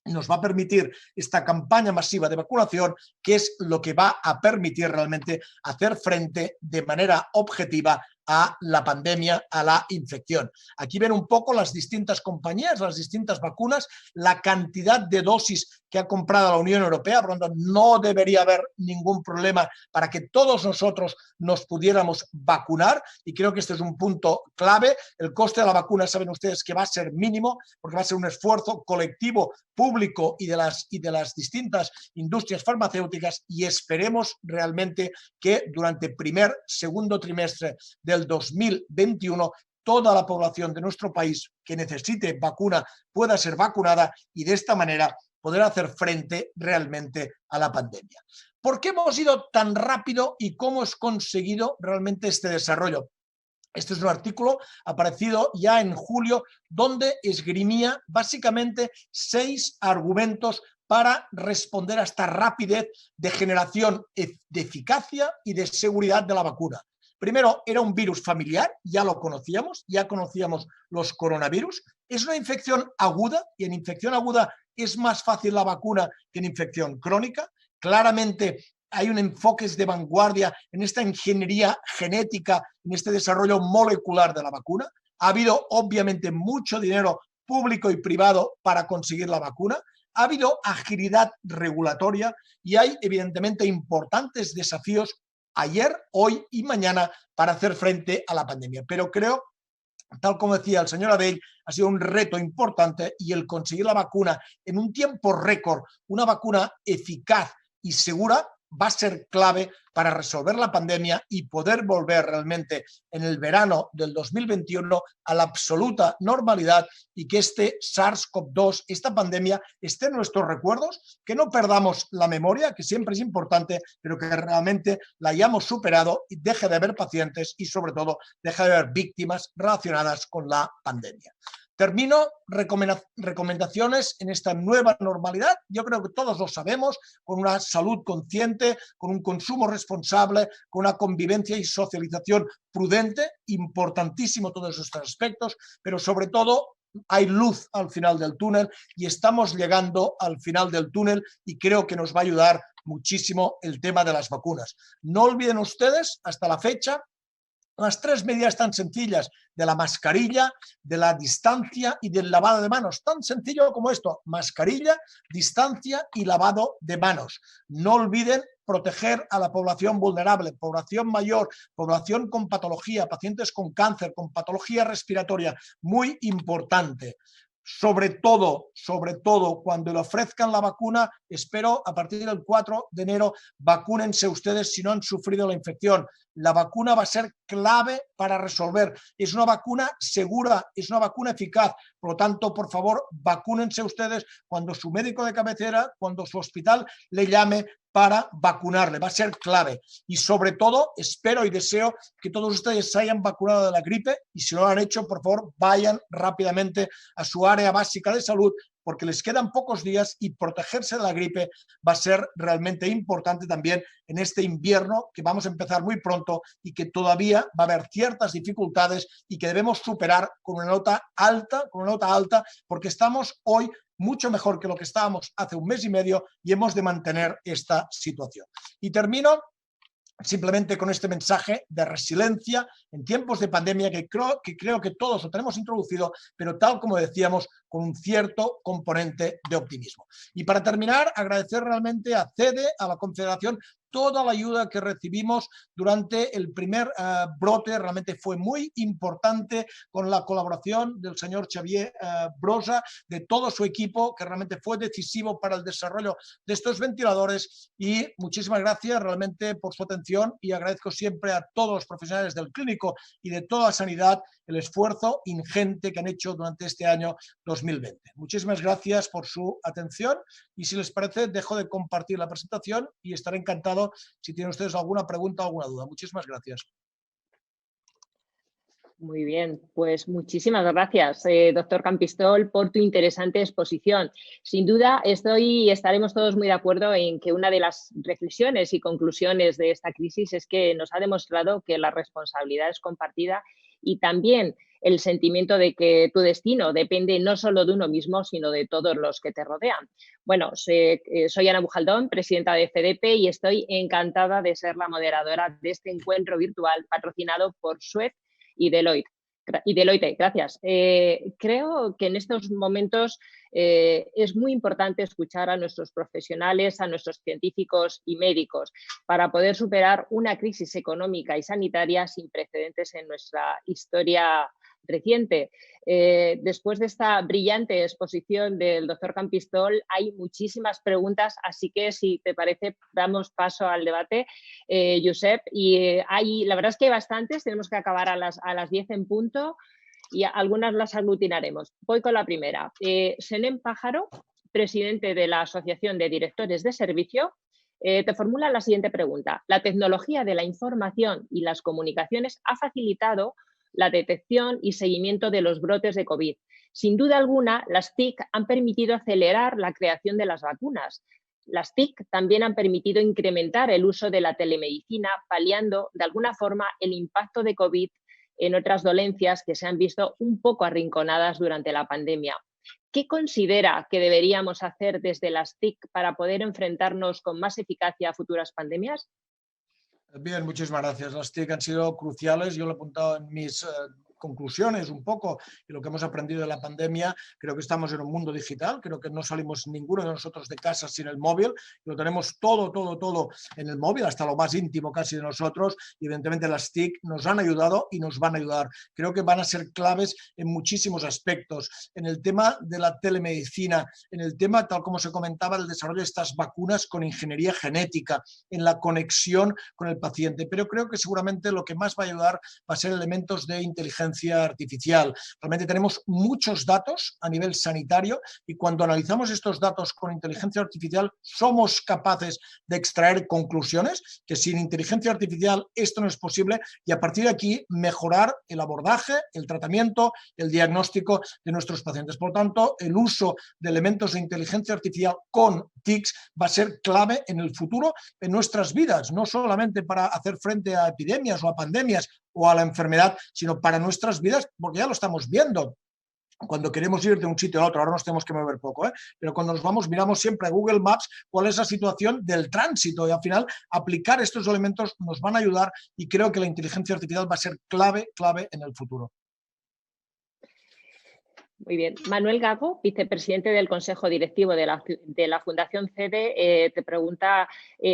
y nos va a permitir esta campaña masiva de vacunación, que es lo que va a permitir realmente hacer frente de manera objetiva a la pandemia, a la infección. Aquí ven un poco las distintas compañías, las distintas vacunas, la cantidad de dosis que ha comprado la Unión Europea, por lo tanto no debería haber ningún problema para que todos nosotros nos pudiéramos vacunar, y creo que este es un punto clave. El coste de la vacuna, saben ustedes que va a ser mínimo, porque va a ser un esfuerzo colectivo, público y de las distintas industrias farmacéuticas, y esperemos realmente que durante segundo trimestre del 2021 toda la población de nuestro país que necesite vacuna pueda ser vacunada y de esta manera poder hacer frente realmente a la pandemia. ¿Por qué hemos ido tan rápido y cómo hemos conseguido realmente este desarrollo? Este es un artículo aparecido ya en julio donde esgrimía básicamente 6 argumentos para responder a esta rapidez de generación de eficacia y de seguridad de la vacuna. Primero, era un virus familiar, ya lo conocíamos, ya conocíamos los coronavirus. Es una infección aguda y en infección aguda es más fácil la vacuna que en infección crónica. Claramente hay un enfoque de vanguardia en esta ingeniería genética, en este desarrollo molecular de la vacuna. Ha habido obviamente mucho dinero público y privado para conseguir la vacuna. Ha habido agilidad regulatoria y hay evidentemente importantes desafíos ayer, hoy y mañana para hacer frente a la pandemia. Pero creo, tal como decía el señor Adell, ha sido un reto importante y el conseguir la vacuna en un tiempo récord, una vacuna eficaz y segura, va a ser clave para resolver la pandemia y poder volver realmente en el verano del 2021 a la absoluta normalidad y que este SARS-CoV-2, esta pandemia, esté en nuestros recuerdos, que no perdamos la memoria, que siempre es importante, pero que realmente la hayamos superado y deje de haber pacientes y sobre todo deje de haber víctimas relacionadas con la pandemia. Termino recomendaciones en esta nueva normalidad. Yo creo que todos lo sabemos, con una salud consciente, con un consumo responsable, con una convivencia y socialización prudente, importantísimo todos estos aspectos, pero sobre todo hay luz al final del túnel y estamos llegando al final del túnel y creo que nos va a ayudar muchísimo el tema de las vacunas. No olviden ustedes, hasta la fecha, las 3 medidas tan sencillas de la mascarilla, de la distancia y del lavado de manos. Tan sencillo como esto: mascarilla, distancia y lavado de manos. No olviden proteger a la población vulnerable, población mayor, población con patología, pacientes con cáncer, con patología respiratoria, muy importante. Sobre todo, cuando le ofrezcan la vacuna, espero a partir del 4 de enero, vacúnense ustedes si no han sufrido la infección. La vacuna va a ser clave para resolver. Es una vacuna segura, es una vacuna eficaz. Por lo tanto, por favor, vacúnense ustedes cuando su médico de cabecera, cuando su hospital le llame para vacunarle. Va a ser clave. Y sobre todo, espero y deseo que todos ustedes se hayan vacunado de la gripe y si no lo han hecho, por favor, vayan rápidamente a su área básica de salud porque les quedan pocos días y protegerse de la gripe va a ser realmente importante también en este invierno que vamos a empezar muy pronto y que todavía va a haber ciertas dificultades y que debemos superar con una nota alta, porque estamos hoy mucho mejor que lo que estábamos hace un mes y medio y hemos de mantener esta situación. Y termino simplemente con este mensaje de resiliencia en tiempos de pandemia que creo que todos lo tenemos introducido, pero tal como decíamos, con un cierto componente de optimismo. Y para terminar, agradecer realmente a CEDE, a la Confederación, toda la ayuda que recibimos durante el primer brote. Realmente fue muy importante con la colaboración del señor Xavier Brosa, de todo su equipo, que realmente fue decisivo para el desarrollo de estos ventiladores. Y muchísimas gracias realmente por su atención y agradezco siempre a todos los profesionales del clínico y de toda la sanidad el esfuerzo ingente que han hecho durante este año 2020. Muchísimas gracias por su atención y si les parece dejo de compartir la presentación y estaré encantado si tienen ustedes alguna pregunta o alguna duda. Muchísimas gracias. Muy bien, pues muchísimas gracias, doctor Campistol, por tu interesante exposición. Sin duda, estaremos todos muy de acuerdo en que una de las reflexiones y conclusiones de esta crisis es que nos ha demostrado que la responsabilidad es compartida y también el sentimiento de que tu destino depende no solo de uno mismo, sino de todos los que te rodean. Bueno, soy Ana Bujaldón, presidenta de FDP, y estoy encantada de ser la moderadora de este encuentro virtual patrocinado por Suez y Deloitte. Gracias. Creo que en estos momentos es muy importante escuchar a nuestros profesionales, a nuestros científicos y médicos para poder superar una crisis económica y sanitaria sin precedentes en nuestra historia reciente. Después de esta brillante exposición del doctor Campistol, hay muchísimas preguntas, así que si te parece damos paso al debate, Josep. Y la verdad es que hay bastantes, tenemos que acabar a las 10 en punto y algunas las aglutinaremos. Voy con la primera. Senem Pájaro, presidente de la Asociación de Directores de Servicio, te formula la siguiente pregunta. La tecnología de la información y las comunicaciones ha facilitado la detección y seguimiento de los brotes de COVID. Sin duda alguna, las TIC han permitido acelerar la creación de las vacunas. Las TIC también han permitido incrementar el uso de la telemedicina, paliando de alguna forma el impacto de COVID en otras dolencias que se han visto un poco arrinconadas durante la pandemia. ¿Qué considera que deberíamos hacer desde las TIC para poder enfrentarnos con más eficacia a futuras pandemias? Bien, muchísimas gracias. Las TIC han sido cruciales. Yo lo he apuntado en mis conclusiones un poco y lo que hemos aprendido de la pandemia. Creo que estamos en un mundo digital, creo que no salimos ninguno de nosotros de casa sin el móvil, lo tenemos todo en el móvil, hasta lo más íntimo casi de nosotros, y evidentemente las TIC nos han ayudado y nos van a ayudar. Creo que van a ser claves en muchísimos aspectos, en el tema de la telemedicina, en el tema, tal como se comentaba, del desarrollo de estas vacunas con ingeniería genética, en la conexión con el paciente, pero creo que seguramente lo que más va a ayudar va a ser elementos de inteligencia artificial. Realmente tenemos muchos datos a nivel sanitario y cuando analizamos estos datos con inteligencia artificial somos capaces de extraer conclusiones que sin inteligencia artificial esto no es posible y a partir de aquí mejorar el abordaje, el tratamiento, el diagnóstico de nuestros pacientes. Por lo tanto, el uso de elementos de inteligencia artificial con TICs va a ser clave en el futuro en nuestras vidas, no solamente para hacer frente a epidemias o a pandemias o a la enfermedad, sino para nuestras vidas, porque ya lo estamos viendo. Cuando queremos ir de un sitio a otro, ahora nos tenemos que mover poco, pero cuando nos vamos, miramos siempre a Google Maps cuál es la situación del tránsito y al final aplicar estos elementos nos van a ayudar y creo que la inteligencia artificial va a ser clave en el futuro. Muy bien. Manuel Gago, vicepresidente del Consejo Directivo de la Fundación CEDE, te pregunta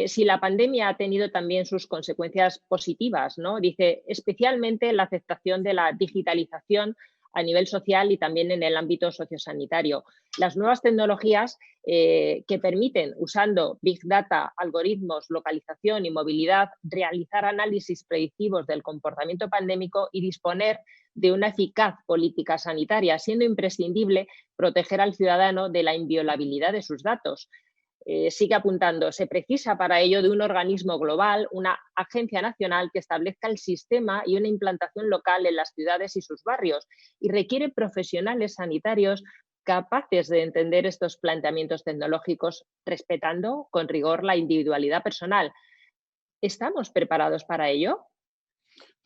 si la pandemia ha tenido también sus consecuencias positivas, ¿no? Dice, especialmente la aceptación de la digitalización a nivel social y también en el ámbito sociosanitario. Las nuevas tecnologías que permiten, usando Big Data, algoritmos, localización y movilidad, realizar análisis predictivos del comportamiento pandémico y disponer de una eficaz política sanitaria, siendo imprescindible proteger al ciudadano de la inviolabilidad de sus datos. Sigue apuntando, se precisa para ello de un organismo global, una agencia nacional que establezca el sistema y una implantación local en las ciudades y sus barrios y requiere profesionales sanitarios capaces de entender estos planteamientos tecnológicos respetando con rigor la individualidad personal. ¿Estamos preparados para ello?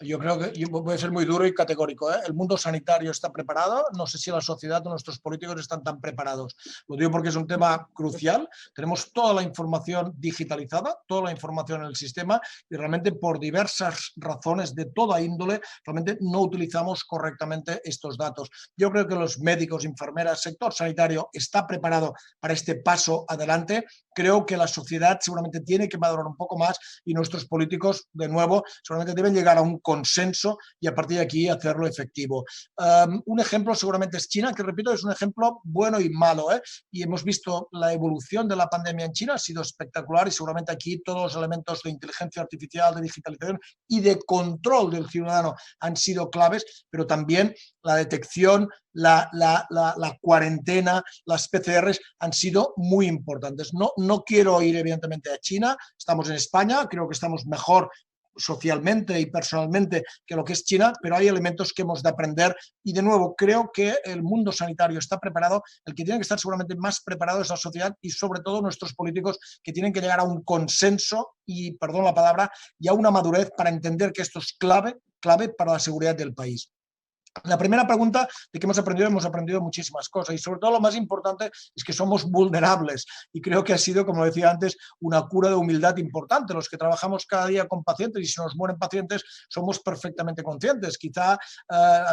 Yo creo que voy a ser muy duro y categórico. El mundo sanitario está preparado. No sé si la sociedad o nuestros políticos están tan preparados. Lo digo porque es un tema crucial. Tenemos toda la información digitalizada, toda la información en el sistema y realmente por diversas razones de toda índole realmente no utilizamos correctamente estos datos. Yo creo que los médicos, enfermeras, sector sanitario está preparado para este paso adelante. Creo que la sociedad seguramente tiene que madurar un poco más y nuestros políticos, de nuevo, seguramente deben llegar a un consenso y a partir de aquí hacerlo efectivo. Un ejemplo seguramente es China, que repito, es un ejemplo bueno y malo, y hemos visto la evolución de la pandemia en China, ha sido espectacular y seguramente aquí todos los elementos de inteligencia artificial, de digitalización y de control del ciudadano han sido claves, pero también la detección, la cuarentena, las PCRs han sido muy importantes. No quiero ir evidentemente a China, estamos en España, creo que estamos mejor socialmente y personalmente que lo que es China, pero hay elementos que hemos de aprender y de nuevo creo que el mundo sanitario está preparado, el que tiene que estar seguramente más preparado es la sociedad y sobre todo nuestros políticos que tienen que llegar a un consenso y, perdón la palabra, y a una madurez para entender que esto es clave para la seguridad del país. La primera pregunta de qué hemos aprendido muchísimas cosas y sobre todo lo más importante es que somos vulnerables y creo que ha sido, como decía antes, una cura de humildad importante. Los que trabajamos cada día con pacientes y si nos mueren pacientes somos perfectamente conscientes. Quizá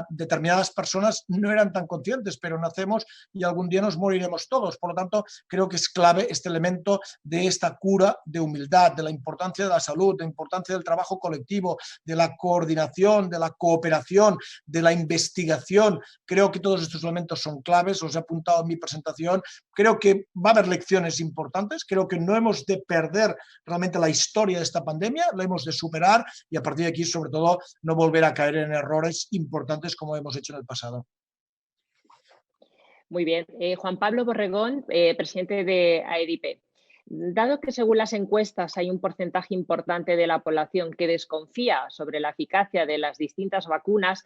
determinadas personas no eran tan conscientes, pero nacemos y algún día nos moriremos todos. Por lo tanto, creo que es clave este elemento de esta cura de humildad, de la importancia de la salud, de la importancia del trabajo colectivo, de la coordinación, de la cooperación, de la investigación. Creo que todos estos elementos son claves, los he apuntado en mi presentación. Creo que va a haber lecciones importantes, creo que no hemos de perder realmente la historia de esta pandemia, la hemos de superar y a partir de aquí, sobre todo, no volver a caer en errores importantes como hemos hecho en el pasado. Muy bien. Juan Pablo Borregón, presidente de AEDIP. Dado que según las encuestas hay un porcentaje importante de la población que desconfía sobre la eficacia de las distintas vacunas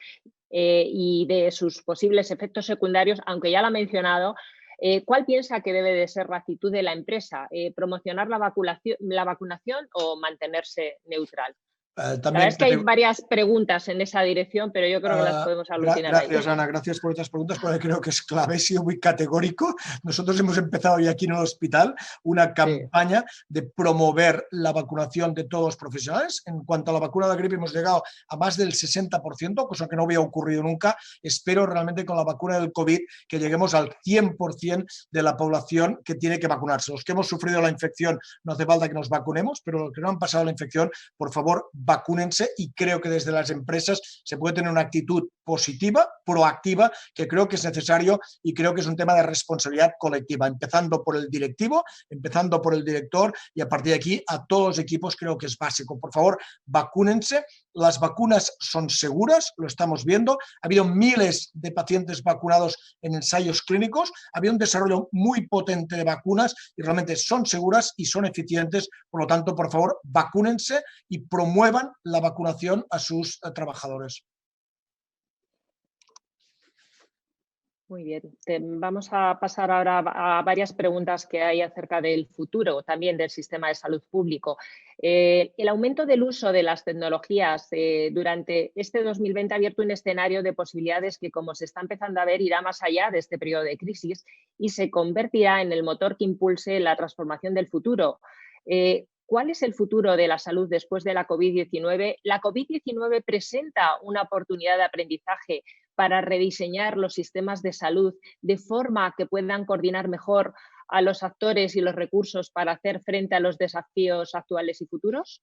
y de sus posibles efectos secundarios, aunque ya lo ha mencionado, ¿cuál piensa que debe de ser la actitud de la empresa? ¿Promocionar la vacunación o mantenerse neutral? La verdad es que hay varias preguntas en esa dirección, pero yo creo que las podemos aglutinar ahí. Gracias, Ana, gracias por estas preguntas, porque creo que es clave, he sido muy categórico. Nosotros hemos empezado ya aquí en el hospital una campaña de promover la vacunación de todos los profesionales. En cuanto a la vacuna de la gripe hemos llegado a más del 60%, cosa que no había ocurrido nunca. Espero realmente con la vacuna del COVID que lleguemos al 100% de la población que tiene que vacunarse. Los que hemos sufrido la infección no hace falta que nos vacunemos, pero los que no han pasado la infección, por favor, vacúnense y creo que desde las empresas se puede tener una actitud positiva, proactiva, que creo que es necesario y creo que es un tema de responsabilidad colectiva, empezando por el directivo, empezando por el director y a partir de aquí a todos los equipos creo que es básico. Por favor, vacúnense. Las vacunas son seguras, lo estamos viendo. Ha habido miles de pacientes vacunados en ensayos clínicos. Ha habido un desarrollo muy potente de vacunas y realmente son seguras y son eficientes. Por lo tanto, por favor, vacúnense y promuevan la vacunación a sus trabajadores. Muy bien. Vamos a pasar ahora a varias preguntas que hay acerca del futuro también del sistema de salud público. El aumento del uso de las tecnologías durante este 2020 ha abierto un escenario de posibilidades que, como se está empezando a ver, irá más allá de este periodo de crisis y se convertirá en el motor que impulse la transformación del futuro. ¿Cuál es el futuro de la salud después de la COVID-19? ¿La COVID-19 presenta una oportunidad de aprendizaje para rediseñar los sistemas de salud de forma que puedan coordinar mejor a los actores y los recursos para hacer frente a los desafíos actuales y futuros?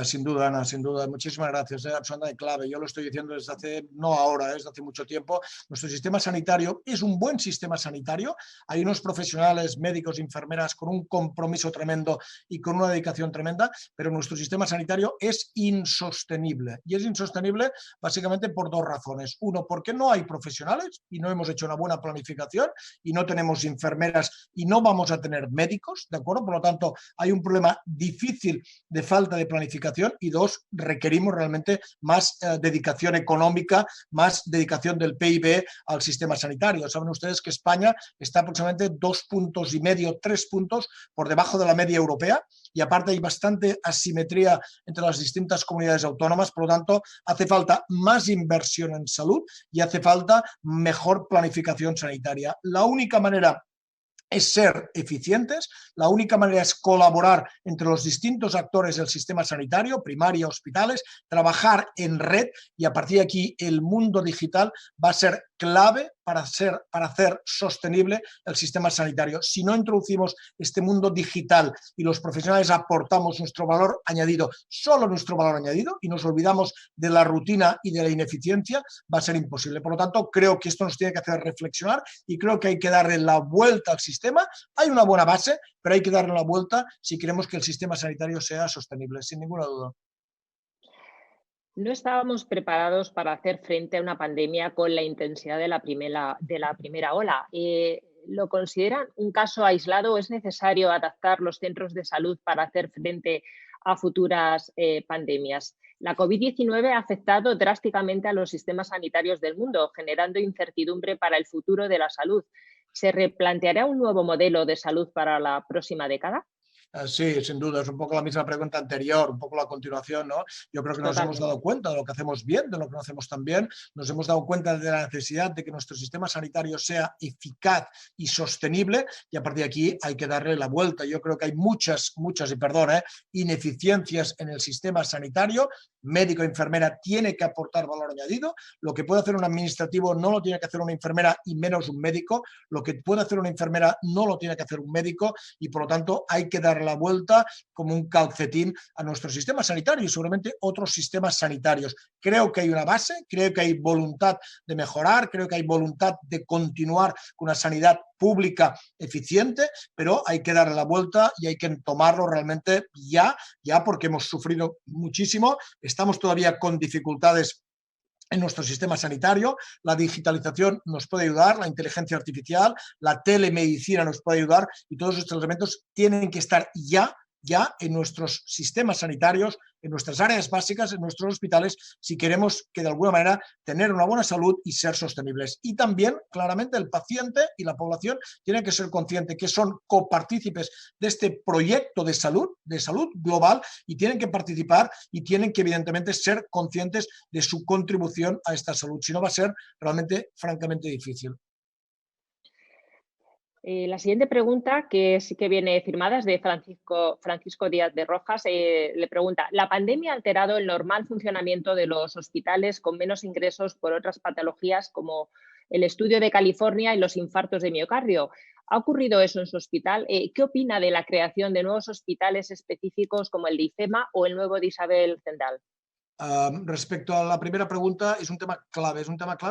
Sin duda, Ana, sin duda. Muchísimas gracias. Es absolutamente clave. Yo lo estoy diciendo desde hace, no ahora, desde hace mucho tiempo. Nuestro sistema sanitario es un buen sistema sanitario. Hay unos profesionales, médicos, enfermeras con un compromiso tremendo y con una dedicación tremenda, pero nuestro sistema sanitario es insostenible. Y es insostenible básicamente por dos razones. Uno, porque no hay profesionales y no hemos hecho una buena planificación y no tenemos enfermeras y no vamos a tener médicos, ¿de acuerdo? Por lo tanto, hay un problema difícil de falta de planificación y dos, requerimos realmente más dedicación económica, más dedicación del PIB al sistema sanitario. Saben ustedes que España está aproximadamente 2,5 puntos, 3 puntos por debajo de la media europea y aparte hay bastante asimetría entre las distintas comunidades autónomas, por lo tanto, hace falta más inversión en salud y hace falta mejor planificación sanitaria. La única manera es ser eficientes, la única manera es colaborar entre los distintos actores del sistema sanitario, primaria, hospitales, trabajar en red y a partir de aquí el mundo digital va a ser clave para hacer sostenible el sistema sanitario. Si no introducimos este mundo digital y los profesionales aportamos nuestro valor añadido, solo nuestro valor añadido, y nos olvidamos de la rutina y de la ineficiencia, va a ser imposible. Por lo tanto, creo que esto nos tiene que hacer reflexionar y creo que hay que darle la vuelta al sistema. Hay una buena base, pero hay que darle la vuelta si queremos que el sistema sanitario sea sostenible, sin ninguna duda. No estábamos preparados para hacer frente a una pandemia con la intensidad de la primera ola. ¿Lo consideran un caso aislado o es necesario adaptar los centros de salud para hacer frente a futuras pandemias? La COVID-19 ha afectado drásticamente a los sistemas sanitarios del mundo, generando incertidumbre para el futuro de la salud. ¿Se replanteará un nuevo modelo de salud para la próxima década? Sí, sin duda, es un poco la misma pregunta anterior, un poco la continuación, ¿no? Yo creo que nos hemos dado cuenta de lo que hacemos bien, de lo que no hacemos tan bien, nos hemos dado cuenta de la necesidad de que nuestro sistema sanitario sea eficaz y sostenible, y a partir de aquí hay que darle la vuelta. Yo creo que hay muchas, y perdón, ineficiencias en el sistema sanitario. Médico, enfermera tiene que aportar valor añadido. Lo que puede hacer un administrativo no lo tiene que hacer una enfermera y menos un médico. Lo que puede hacer una enfermera no lo tiene que hacer un médico, y por lo tanto hay que dar la vuelta como un calcetín a nuestro sistema sanitario y seguramente otros sistemas sanitarios. Creo que hay una base, creo que hay voluntad de mejorar, creo que hay voluntad de continuar con una sanidad pública eficiente, pero hay que darle la vuelta y hay que tomarlo realmente ya porque hemos sufrido muchísimo, estamos todavía con dificultades en nuestro sistema sanitario. La digitalización nos puede ayudar, la inteligencia artificial, la telemedicina nos puede ayudar, y todos estos elementos tienen que estar ya en nuestros sistemas sanitarios, en nuestras áreas básicas, en nuestros hospitales, si queremos que de alguna manera tener una buena salud y ser sostenibles. Y también, claramente, el paciente y la población tienen que ser conscientes que son copartícipes de este proyecto de salud global, y tienen que participar y tienen que, evidentemente, ser conscientes de su contribución a esta salud. Si no, va a ser realmente, francamente difícil. La siguiente pregunta, que sí que viene firmada, es de Francisco Díaz de Rojas. Le pregunta: ¿la pandemia ha alterado el normal funcionamiento de los hospitales con menos ingresos por otras patologías como el estudio de California y los infartos de miocardio? ¿Ha ocurrido eso en su hospital? ¿Qué opina de la creación de nuevos hospitales específicos como el de IFEMA o el nuevo de Isabel Zendal? Respecto a la primera pregunta, es un tema clave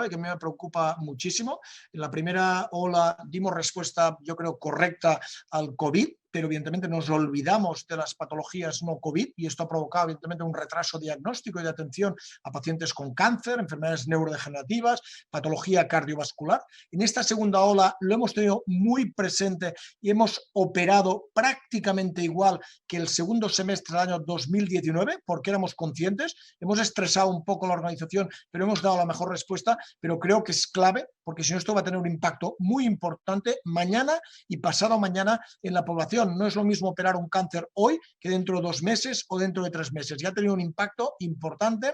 que a mí me preocupa muchísimo. En la primera ola dimos respuesta, yo creo, correcta al COVID, pero evidentemente nos olvidamos de las patologías no COVID, y esto ha provocado evidentemente un retraso diagnóstico y de atención a pacientes con cáncer, enfermedades neurodegenerativas, patología cardiovascular. En esta segunda ola lo hemos tenido muy presente y hemos operado prácticamente igual que el segundo semestre del año 2019, porque éramos conscientes. Hemos estresado un poco la organización, pero hemos dado la mejor respuesta. Pero creo que es clave, porque si no, esto va a tener un impacto muy importante mañana y pasado mañana en la población. No es lo mismo operar un cáncer hoy que dentro de 2 meses o dentro de 3 meses. Ya ha tenido un impacto importante.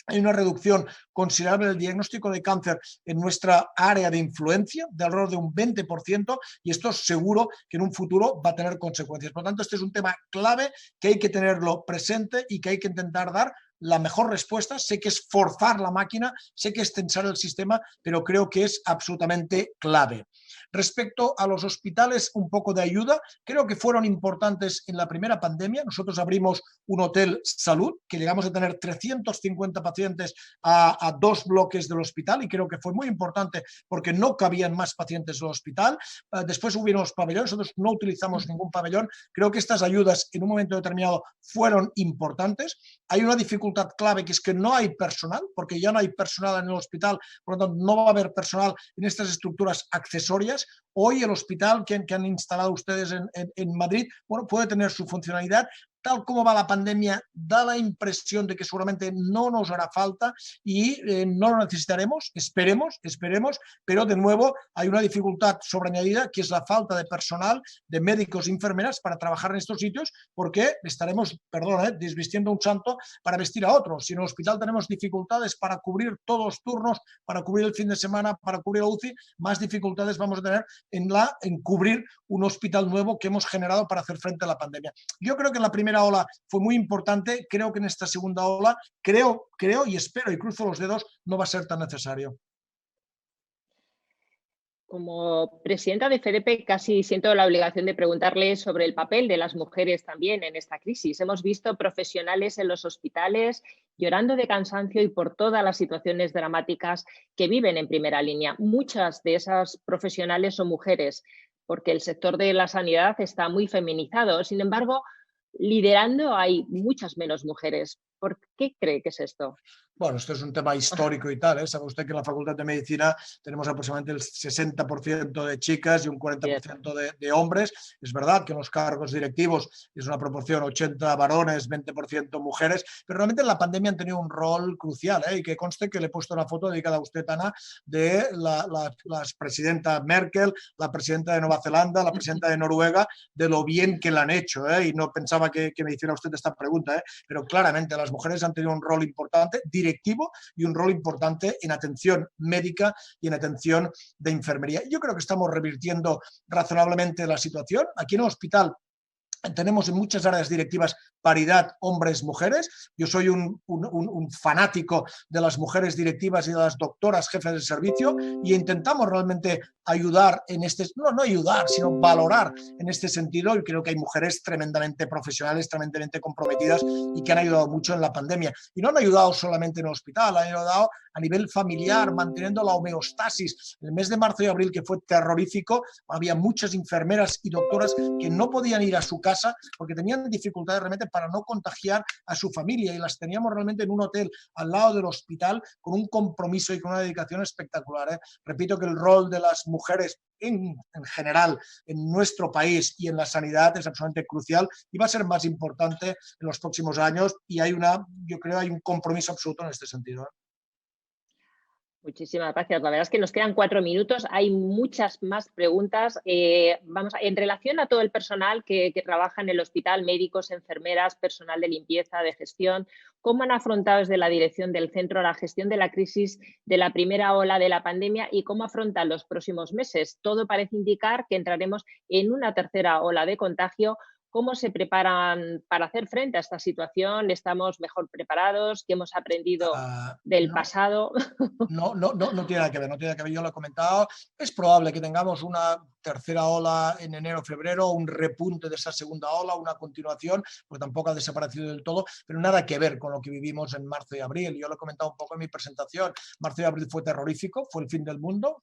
Hay una reducción considerable del diagnóstico de cáncer en nuestra área de influencia, de alrededor de un 20%, y esto seguro que en un futuro va a tener consecuencias. Por lo tanto, este es un tema clave que hay que tenerlo presente y que hay que intentar dar la mejor respuesta. Sé que es forzar la máquina, sé que es tensar el sistema, pero creo que es absolutamente clave. Respecto a los hospitales, un poco de ayuda, creo que fueron importantes en la primera pandemia. Nosotros abrimos un hotel salud, que llegamos a tener 350 pacientes a 2 bloques del hospital, y creo que fue muy importante porque no cabían más pacientes en el hospital. Después hubieron los pabellones, nosotros no utilizamos ningún pabellón. Creo que estas ayudas en un momento determinado fueron importantes. Hay una dificultad clave, que es que no hay personal, porque ya no hay personal en el hospital, por lo tanto no va a haber personal en estas estructuras accesorias. Hoy el hospital que han instalado ustedes en Madrid, bueno, puede tener su funcionalidad. Tal como va la pandemia, da la impresión de que seguramente no nos hará falta y no lo necesitaremos, esperemos, pero de nuevo hay una dificultad sobreañadida, que es la falta de personal, de médicos y enfermeras para trabajar en estos sitios, porque estaremos, desvistiendo un santo para vestir a otro. Si en el hospital tenemos dificultades para cubrir todos los turnos, para cubrir el fin de semana, para cubrir la UCI, más dificultades vamos a tener en cubrir un hospital nuevo que hemos generado para hacer frente a la pandemia. Yo creo que en la primera ola fue muy importante, creo que en esta segunda ola, creo y espero y cruzo los dedos, no va a ser tan necesario. Como presidenta de FEDEPE, casi siento la obligación de preguntarle sobre el papel de las mujeres también en esta crisis. Hemos visto profesionales en los hospitales llorando de cansancio y por todas las situaciones dramáticas que viven en primera línea. Muchas de esas profesionales son mujeres, porque el sector de la sanidad está muy feminizado. Sin embargo, liderando hay muchas menos mujeres. ¿Por qué cree que es esto? Bueno, esto es un tema histórico y tal, ¿eh? Sabe usted que en la Facultad de Medicina tenemos aproximadamente el 60% de chicas y un 40% de hombres. Es verdad que en los cargos directivos es una proporción 80 varones, 20% mujeres, pero realmente en la pandemia han tenido un rol crucial, ¿eh? Y que conste que le he puesto una foto dedicada a usted, Ana, de la presidenta Merkel, la presidenta de Nueva Zelanda, la presidenta de Noruega, de lo bien que la han hecho, ¿eh? Y no pensaba que me hiciera usted esta pregunta, ¿eh? Pero claramente las mujeres han tenido un rol importante, directivo, y un rol importante en atención médica y en atención de enfermería. Yo creo que estamos revirtiendo razonablemente la situación. Aquí en el hospital tenemos en muchas áreas directivas paridad hombres-mujeres. Yo soy un fanático de las mujeres directivas y de las doctoras jefes de servicio, y intentamos realmente ayudar en este, no ayudar, sino valorar en este sentido, y creo que hay mujeres tremendamente profesionales, tremendamente comprometidas y que han ayudado mucho en la pandemia. Y no han ayudado solamente en el hospital, han ayudado a nivel familiar, manteniendo la homeostasis. El mes de marzo y abril, que fue terrorífico, había muchas enfermeras y doctoras que no podían ir a su casa porque tenían dificultades realmente para no contagiar a su familia, y las teníamos realmente en un hotel al lado del hospital con un compromiso y con una dedicación espectacular, ¿eh? Repito que el rol de las mujeres en general en nuestro país y en la sanidad es absolutamente crucial y va a ser más importante en los próximos años, y yo creo hay un compromiso absoluto en este sentido, ¿eh? Muchísimas gracias. La verdad es que nos quedan 4 minutos. Hay muchas más preguntas. En relación a todo el personal que trabaja en el hospital, médicos, enfermeras, personal de limpieza, de gestión, ¿cómo han afrontado desde la dirección del centro la gestión de la crisis de la primera ola de la pandemia y cómo afrontan los próximos meses? Todo parece indicar que entraremos en una tercera ola de contagio. ¿Cómo se preparan para hacer frente a esta situación? ¿Estamos mejor preparados? ¿Qué hemos aprendido del pasado? No tiene nada que ver, no tiene nada que ver, yo lo he comentado. Es probable que tengamos una tercera ola en enero o febrero, un repunte de esa segunda ola, una continuación, porque tampoco ha desaparecido del todo, pero nada que ver con lo que vivimos en marzo y abril. Yo lo he comentado un poco en mi presentación. Marzo y abril fue terrorífico, fue el fin del mundo,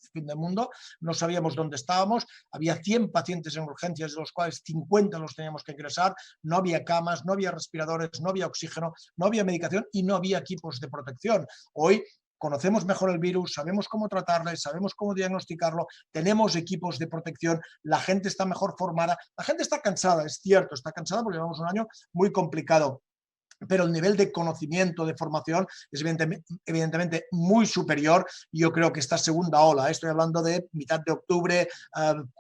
no sabíamos dónde estábamos, había 100 pacientes en urgencias, de los cuales 50 los teníamos que ingresar, no había camas, no había respiradores, no había oxígeno, no había medicación y no había equipos de protección. Hoy conocemos mejor el virus, sabemos cómo tratarle, sabemos cómo diagnosticarlo, tenemos equipos de protección, la gente está mejor formada, la gente está cansada, es cierto, está cansada porque llevamos un año muy complicado, pero el nivel de conocimiento, de formación es evidentemente muy superior. Yo creo que esta segunda ola, estoy hablando de mitad de octubre,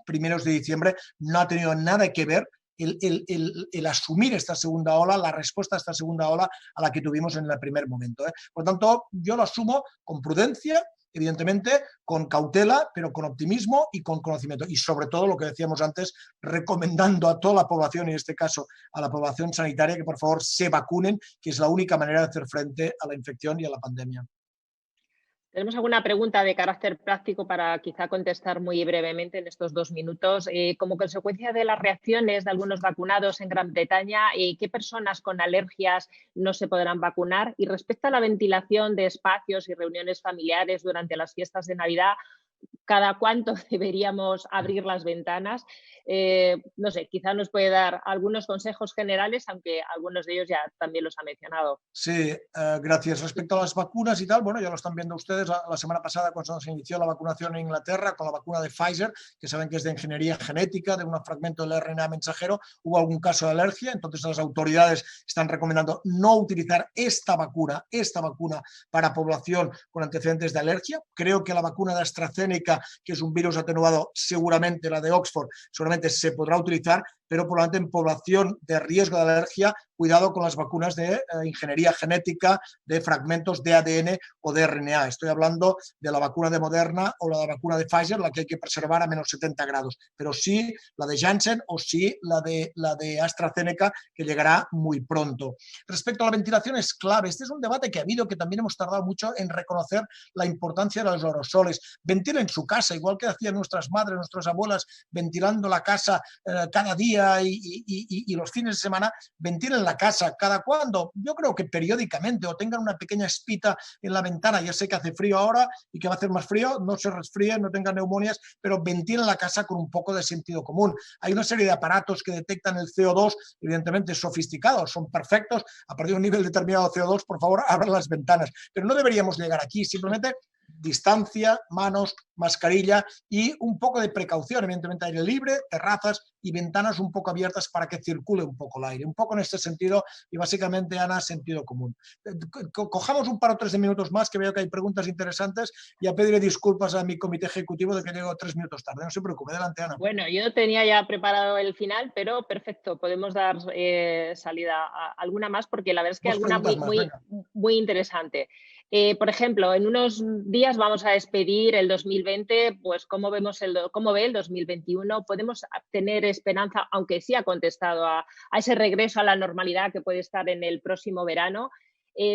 primeros de diciembre, no ha tenido nada que ver el asumir esta segunda ola, la respuesta a esta segunda ola a la que tuvimos en el primer momento, ¿eh? Por tanto, yo lo asumo con prudencia, evidentemente, con cautela, pero con optimismo y con conocimiento. Y sobre todo, lo que decíamos antes, recomendando a toda la población, y en este caso a la población sanitaria, que por favor se vacunen, que es la única manera de hacer frente a la infección y a la pandemia. ¿Tenemos alguna pregunta de carácter práctico para quizá contestar muy brevemente en estos 2 minutos? Como consecuencia de las reacciones de algunos vacunados en Gran Bretaña, ¿qué personas con alergias no se podrán vacunar? Y respecto a la ventilación de espacios y reuniones familiares durante las fiestas de Navidad, ¿cada cuánto deberíamos abrir las ventanas? No sé, quizá nos puede dar algunos consejos generales, aunque algunos de ellos ya también los ha mencionado. Sí, gracias. Respecto a las vacunas y tal, bueno, ya lo están viendo ustedes. La semana pasada, cuando se inició la vacunación en Inglaterra con la vacuna de Pfizer, que saben que es de ingeniería genética, de un fragmento del RNA mensajero, hubo algún caso de alergia. Entonces las autoridades están recomendando no utilizar esta vacuna para población con antecedentes de alergia. Creo que la vacuna de AstraZeneca, que es un virus atenuado, seguramente la de Oxford, seguramente se podrá utilizar, pero probablemente en población de riesgo de alergia, cuidado con las vacunas de ingeniería genética, de fragmentos de ADN o de RNA. Estoy hablando de la vacuna de Moderna o la vacuna de Pfizer, la que hay que preservar a menos 70 grados, pero sí la de Janssen o sí la de AstraZeneca, que llegará muy pronto. Respecto a la ventilación, es clave. Este es un debate que ha habido, que también hemos tardado mucho en reconocer la importancia de los aerosoles. Ventilen su casa, igual que hacían nuestras madres, nuestras abuelas, ventilando la casa cada día y los fines de semana, ventilen la casa. ¿Cada cuándo? Yo creo que periódicamente, o tengan una pequeña espita en la ventana. Ya sé que hace frío ahora y que va a hacer más frío, no se resfríen, no tengan neumonias, pero ventilen la casa con un poco de sentido común. Hay una serie de aparatos que detectan el CO2, evidentemente sofisticados, son perfectos. A partir de un nivel determinado de CO2, por favor, abran las ventanas. Pero no deberíamos llegar aquí, simplemente distancia, manos, mascarilla y un poco de precaución, evidentemente aire libre, terrazas y ventanas un poco abiertas para que circule un poco el aire, un poco en este sentido y básicamente, Ana, sentido común. Cojamos un par o 3 de minutos más, que veo que hay preguntas interesantes. Ya pediré disculpas a mi comité ejecutivo de que llego 3 minutos tarde, no se preocupe. Adelante, Ana. Bueno, yo tenía ya preparado el final, pero perfecto, podemos dar salida a alguna más, porque la verdad es que alguna muy interesante. Por ejemplo, en unos días vamos a despedir el 2020, pues ¿cómo ve el 2021? ¿Podemos tener esperanza, aunque sí ha contestado a ese regreso a la normalidad que puede estar en el próximo verano?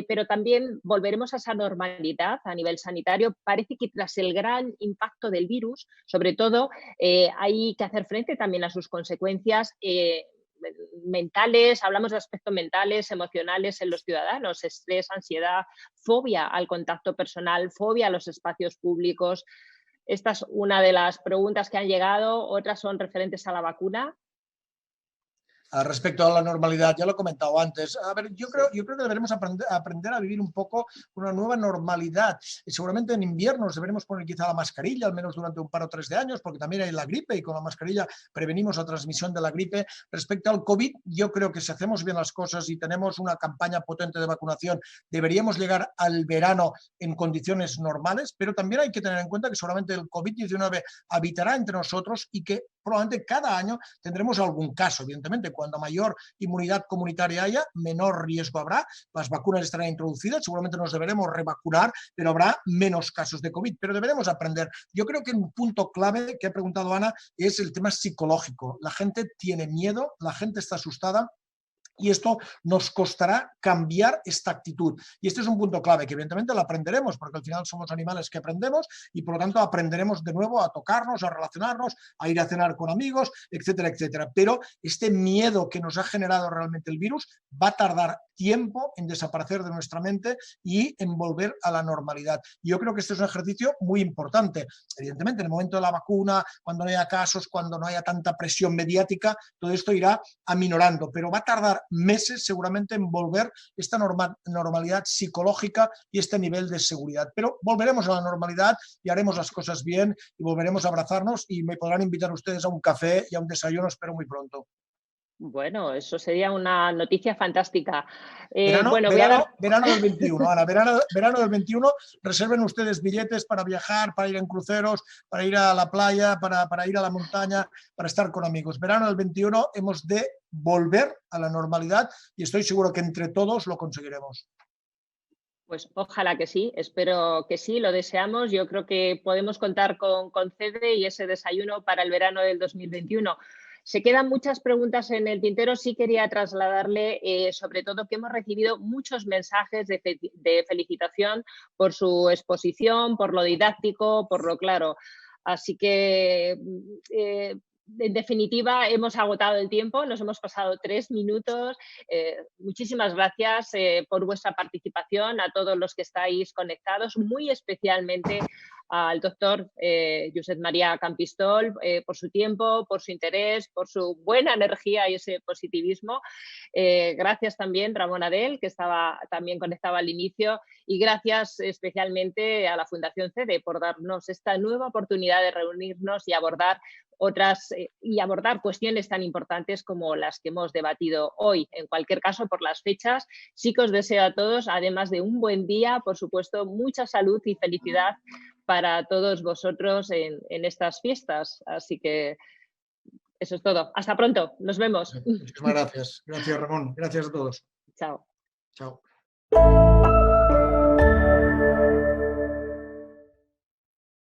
Pero también volveremos a esa normalidad a nivel sanitario. Parece que tras el gran impacto del virus, sobre todo, hay que hacer frente también a sus consecuencias mentales, hablamos de aspectos mentales, emocionales en los ciudadanos, estrés, ansiedad, fobia al contacto personal, fobia a los espacios públicos. Esta es una de las preguntas que han llegado, otras son referentes a la vacuna. Respecto a la normalidad, ya lo he comentado antes. A ver, yo creo que deberemos aprender a vivir un poco una nueva normalidad. Y seguramente en invierno nos deberemos poner quizá la mascarilla, al menos durante un par o 3 de años, porque también hay la gripe y con la mascarilla prevenimos la transmisión de la gripe. Respecto al COVID, yo creo que si hacemos bien las cosas y tenemos una campaña potente de vacunación, deberíamos llegar al verano en condiciones normales, pero también hay que tener en cuenta que seguramente el COVID-19 habitará entre nosotros y que probablemente cada año tendremos algún caso. Evidentemente, cuando mayor inmunidad comunitaria haya, menor riesgo habrá, las vacunas estarán introducidas, seguramente nos deberemos revacunar, pero habrá menos casos de COVID, pero deberemos aprender. Yo creo que un punto clave que ha preguntado Ana es el tema psicológico. La gente tiene miedo, la gente está asustada, y esto nos costará cambiar esta actitud. Y este es un punto clave que evidentemente lo aprenderemos, porque al final somos animales que aprendemos y por lo tanto aprenderemos de nuevo a tocarnos, a relacionarnos, a ir a cenar con amigos, etcétera, etcétera. Pero este miedo que nos ha generado realmente el virus va a tardar tiempo en desaparecer de nuestra mente y en volver a la normalidad. Y yo creo que este es un ejercicio muy importante. Evidentemente, en el momento de la vacuna, cuando no haya casos, cuando no haya tanta presión mediática, todo esto irá aminorando, pero va a tardar meses seguramente en volver esta normalidad psicológica y este nivel de seguridad. Pero volveremos a la normalidad y haremos las cosas bien y volveremos a abrazarnos y me podrán invitar ustedes a un café y a un desayuno, espero muy pronto. Bueno, eso sería una noticia fantástica. Verano del 21, Ana, verano del 21, reserven ustedes billetes para viajar, para ir en cruceros, para ir a la playa, para ir a la montaña, para estar con amigos. Verano del 21 hemos de volver a la normalidad y estoy seguro que entre todos lo conseguiremos. Pues ojalá que sí, espero que sí, lo deseamos. Yo creo que podemos contar con CEDE y ese desayuno para el verano del 2021. Se quedan muchas preguntas en el tintero. Sí quería trasladarle, sobre todo, que hemos recibido muchos mensajes de felicitación por su exposición, por lo didáctico, por lo claro. Así que, en definitiva, hemos agotado el tiempo, nos hemos pasado 3 minutos. Muchísimas gracias por vuestra participación, a todos los que estáis conectados, muy especialmente al doctor Josep María Campistol, por su tiempo, por su interés, por su buena energía y ese positivismo. Gracias también Ramón Adel, que estaba también conectado al inicio, y gracias especialmente a la Fundación CEDE por darnos esta nueva oportunidad de reunirnos y abordar cuestiones tan importantes como las que hemos debatido hoy. En cualquier caso, por las fechas, sí que os deseo a todos, además de un buen día, por supuesto, mucha salud y felicidad para todos vosotros en estas fiestas. Así que eso es todo. Hasta pronto. Nos vemos. Muchísimas gracias. Gracias, Ramón. Gracias a todos. Chao. Chao.